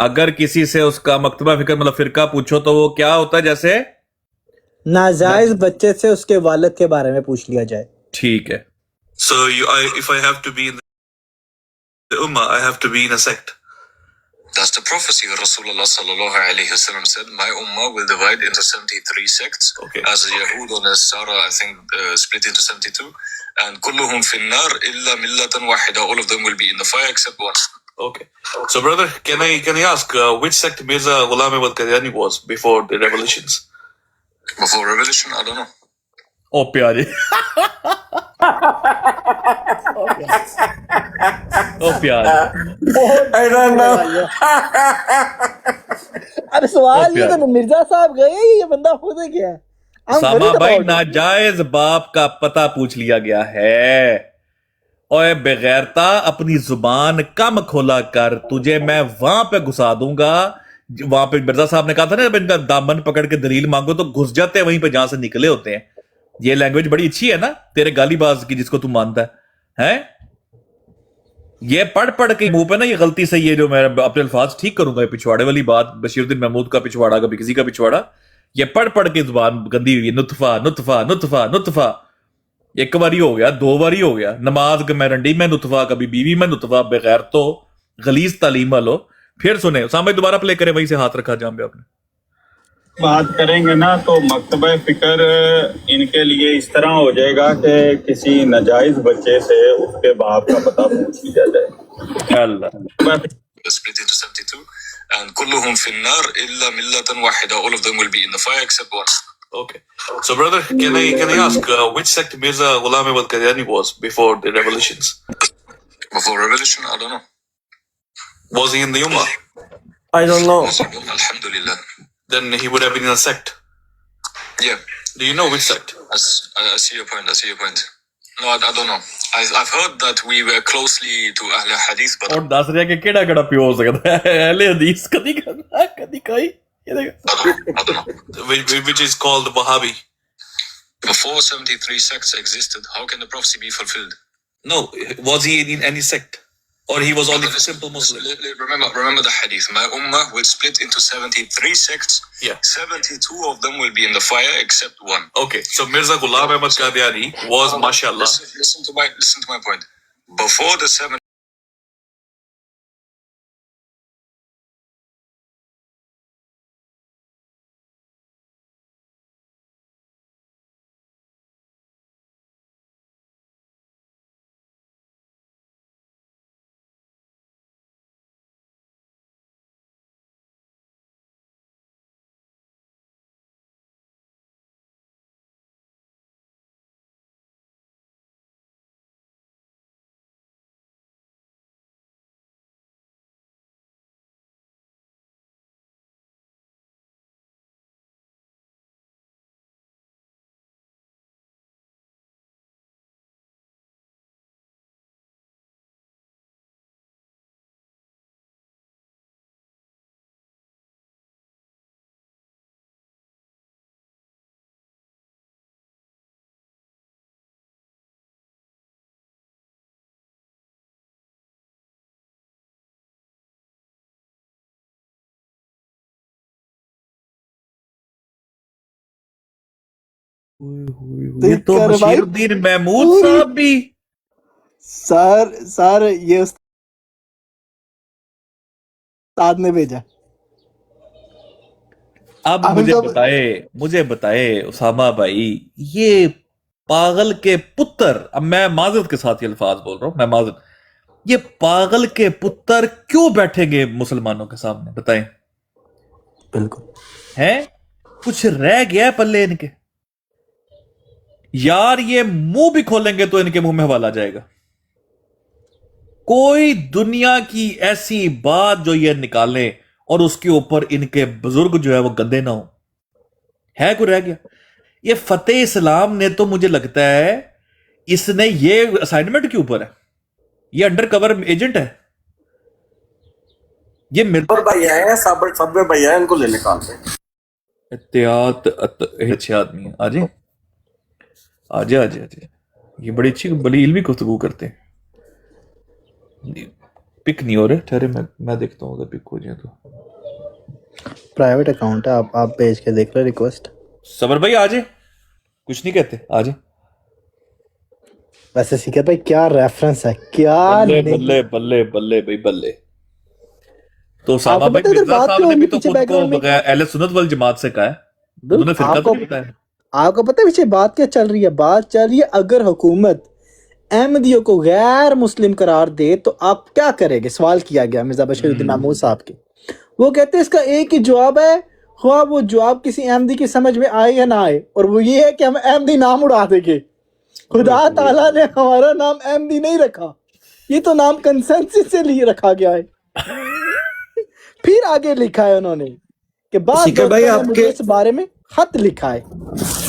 اگر کسی سے اس کا مکتبہ فکر مطلب فرقہ پوچھو تو وہ کیا ہوتا ہے، جیسے ناجائز بچے سے اس کے والد کے بارے میں پوچھ لیا جائے۔ ٹھیک ہے۔ So if I have to be in the ummah, I have to be in a sect. That's the prophecy. Rasulullah sallallahu alayhi wasallam said, my ummah will divide into 73 sects. Okay. As Yahud and Nasara, I think, split into 72. And kulluhum fin nar illa millatan wahida. All of them will be in the fire except one. Okay. So brother, can I ask which sect Mirza Ghulam Ahmad Qadiani was before the revelations? Before revelation, I don't know. او پیارے او پیارے ارے سوال یہ تو مرزا صاحب گئے، یہ بندہ خود ہے کیا ہے؟ ساما بھائی ناجائز باپ کا پتہ پوچھ لیا گیا ہے۔ اوے بغیرتا اپنی زبان کم کھولا کر، تجھے میں وہاں پہ گھسا دوں گا۔ وہاں پہ مرزا صاحب نے کہا تھا نا جب ان کا دامن پکڑ کے دلیل مانگو تو گھس جاتے ہیں وہیں پہ جہاں سے نکلے ہوتے ہیں۔ یہ لینگویج بڑی اچھی ہے نا تیرے گالی باز کی جس کو تو مانتا ہے، یہ پڑھ کے منہ پہ نا یہ غلطی سے، یہ جو میں اپنے الفاظ ٹھیک کروں گا، یہ پچھواڑے والی بات، بشیر الدین محمود کا پچھواڑا، کبھی کسی کا پچھواڑا، یہ پڑھ کے زبان گندی ہوئی ہے، نطفہ نطفہ نطفہ نطفہ، ایک باری ہو گیا، دو باری ہو گیا، نماز میں رنڈی میں نطفہ، کبھی بیوی میں نطفہ، بغیر تو غلیظ تعلیم والو۔ پھر سنیں سامنے دوبارہ پلے کریں، وہیں سے ہاتھ رکھا جام پہ آپ نے۔ بات کریں گے نا تو مکتبہ فکر ان کے لیے اس طرح ہو جائے گا کہ کسی ناجائز بچے سے اس کے باپ کا پتہ پوچھ لیا جائے۔ اللہ Split into 72 and kulluhum fin nar illa millatan wahida. All of them will be in the fire except one. Okay. So brother, can I ask which sect Mirza Ghulam Ahmad Qadiani was before the revelations? Before revelation, I don't know. Was he in the ummah? I don't know. Alhamdulillah. Then he would have been in a sect. Yeah. Do you know which sect? I see your point. No, I don't know. I've heard that we were closely to Ahl Hadith, but اور دس رہا کہ کیڑا کیڑا پیو ہو سکتا ہے اہل حدیث، کدی کرنا کدی کوئی، I don't know. Which is called Wahhabi. Before 73 sects existed, how can the prophecy be fulfilled? No, was he in any sect? Or he was only a simple Muslim? Remember the hadith. My ummah will split into 73 sects. Yeah. 72 of them will be in the fire except one. Okay. So Mirza Ghulam Ahmad Qadiani was, mashallah. Listen to my point. Before the 7 یہ تو بشیر الدین محمود صاحب بھی سر یہ استاد نے بھیجا. اب مجھے بتائے اسامہ بھائی، یہ پاگل کے پتر، اب میں معذرت کے ساتھ یہ الفاظ بول رہا ہوں، میں معذرت، یہ پاگل کے پتر کیوں بیٹھیں گے مسلمانوں کے سامنے؟ بتائیں. بالکل ہیں کچھ رہ گیا پلے ان کے؟ یار یہ منہ بھی کھولیں گے تو ان کے منہ میں حوالہ جائے گا. کوئی دنیا کی ایسی بات جو یہ نکالیں اور اس کے اوپر ان کے بزرگ جو ہے وہ گندے نہ ہوں، ہے کوئی رہ گیا؟ یہ فتح اسلام نے تو مجھے لگتا ہے اس نے یہ اسائنمنٹ کے اوپر ہے، یہ انڈر کور ایجنٹ ہے. یہ بھائی ہے سب بھائی ہے، ان کو لے نکالتے ہیں. احتیاط اچھے آدمی ہیں. آجے یہ بڑی اچھی بڑی علمی گفتگو کرتے ہیں. پک نہیں ہو رہے، ٹھہرے میں دیکھتا ہوں اگر پک ہو جائے تو. پرائیویٹ اکاؤنٹ ہے، آپ بھیج کے دیکھ لیں ریکویسٹ. صبر بھائی آجے، کچھ نہیں کہتے، آجے. ویسے سیکر بھائی کیا ریفرنس ہے، کیا بلے بھائی بلے. تو اسامہ بھائی مرزا صاحب نے بھی تو خود کو اہل سنت والجماعت سے کہا ہے، انہوں نے فرقہ تو نہیں بتایا. آپ کو پتہ ہے پیچھے بات کیا چل رہی ہے؟ بات چل رہی ہے اگر حکومت احمدیوں کو غیر مسلم قرار دے تو آپ کیا کریں گے؟ سوال کیا گیا مرزا بشیر الدین محمود صاحب کے. وہ کہتے ہیں اس کا ایک ہی جواب ہے، خواہ وہ جواب کسی احمدی کی سمجھ میں آئے یا نہ آئے، اور وہ یہ ہے کہ ہم احمدی نام اڑا دیں گے. خدا تعالیٰ نے ہمارا نام احمدی نہیں رکھا، یہ تو نام کنسنسس سے لیے رکھا گیا ہے. پھر آگے لکھا ہے انہوں نے کہ بعض دوستوں نے مجھے اس بارے میں خط لکھا ہے،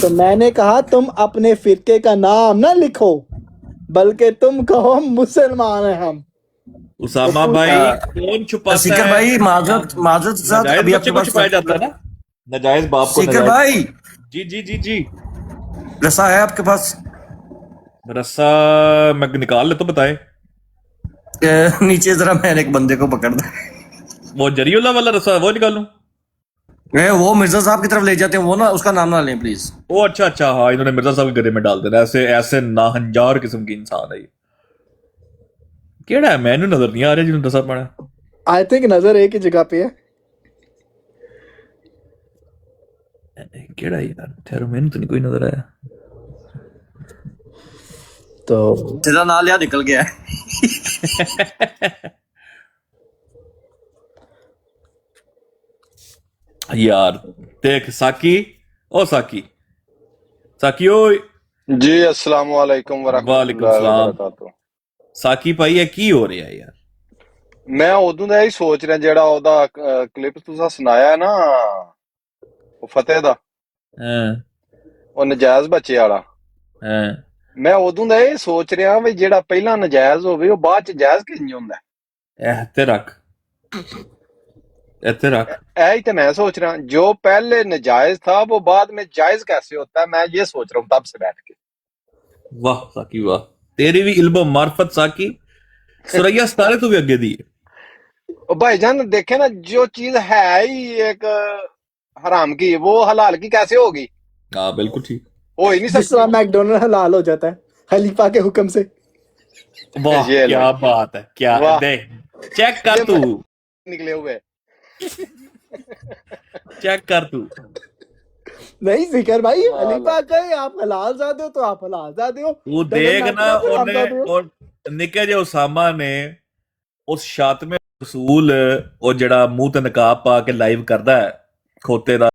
تو میں نے کہا تم اپنے فرقے کا نام نہ لکھو بلکہ تم کہو مسلمان ہیں ہم. اسامہ بھائی کون چھپاتا ہے؟ سیکر بھائی معذرت ابھی آپ کے پاس چھپایا جاتا ہے نا، نجائز باپ کو. سیکر بھائی جی رسا ہے آپ کے پاس؟ رسا میں نکال لیتا ہوں، بتائیں. نیچے ذرا میں نے ایک بندے کو پکڑ دا، وہ جری اللہ والا رسا وہ نکالوں؟ وہ مرزا صاحب کی طرف لے جاتے ہیں، وہ نا اس کا نام نہ لیں پلیز. وہ اچھا ہاں، انہوں نے مرزا صاحب کے گدے میں ڈال دینا. ایسے ناہنجار قسم کی انسان ہے یہ. کیڑا ہے؟ میں نے نظر نہیں آ رہا جنہوں دسا پڑا. آئی تھنک نظر ایک ہی جگہ پہ ہے. کیڑا یار؟ ٹھہرو میں نے تو نہیں کوئی نظر آیا. تو تیرا نام لیا نکل گیا ہے. یار دیکھ ساکی اوئے. جی السلام علیکم ورحمۃ اللہ وبرکاتہ. ساکی بھائی یہ کی ہو رہا ہے یار؟ میں ادوں دا ہی سوچ رہا جیڑا اودا کلپ تساں سنایا ہے نا فتح دا، وہ نجائز بچے والا، میں ادوں دا یہ سوچ رہا بھی جیڑا پہلا نجائز ہوئے وہ بعد چ جائز کیوں ہوندا ہے؟ ایتھے رکھ ایہی تو میں سوچ رہا ہوں، جو پہلے نجائز تھا وہ بعد میں جائز کیسے ہوتا ہے؟ میں یہ سوچ رہا ہوں تب سے بیٹھ کے. واہ ساکی واہ، تیری بھی علم و معرفت ساکی سریا ستارے تو بھی اگے دی. بھائی جان دیکھیں نا، جو چیز ہے ہی ایک حرام کی وہ حلال کی کیسے ہوگی؟ ہاں بالکل ٹھیک، ہو ہی نہیں جس طرح میکڈونلڈ حلال ہو جاتا ہے خلیفہ کے حکم سے. واہ کیا بات ہے، کیا دیکھ چیک کر تو نکلے ہوئے، چیک کر تو. نہیں ذکر بھائی، خلیفہ کہے آپ حلال زادے ہو تو آپ حلال زادے ہو. تو دیکھ نا اور نکے جے اسامہ نے اس شاطم رسول وہ جڑا منہ تے نقاب پا کے لائیو کردا ہے کھوتے دا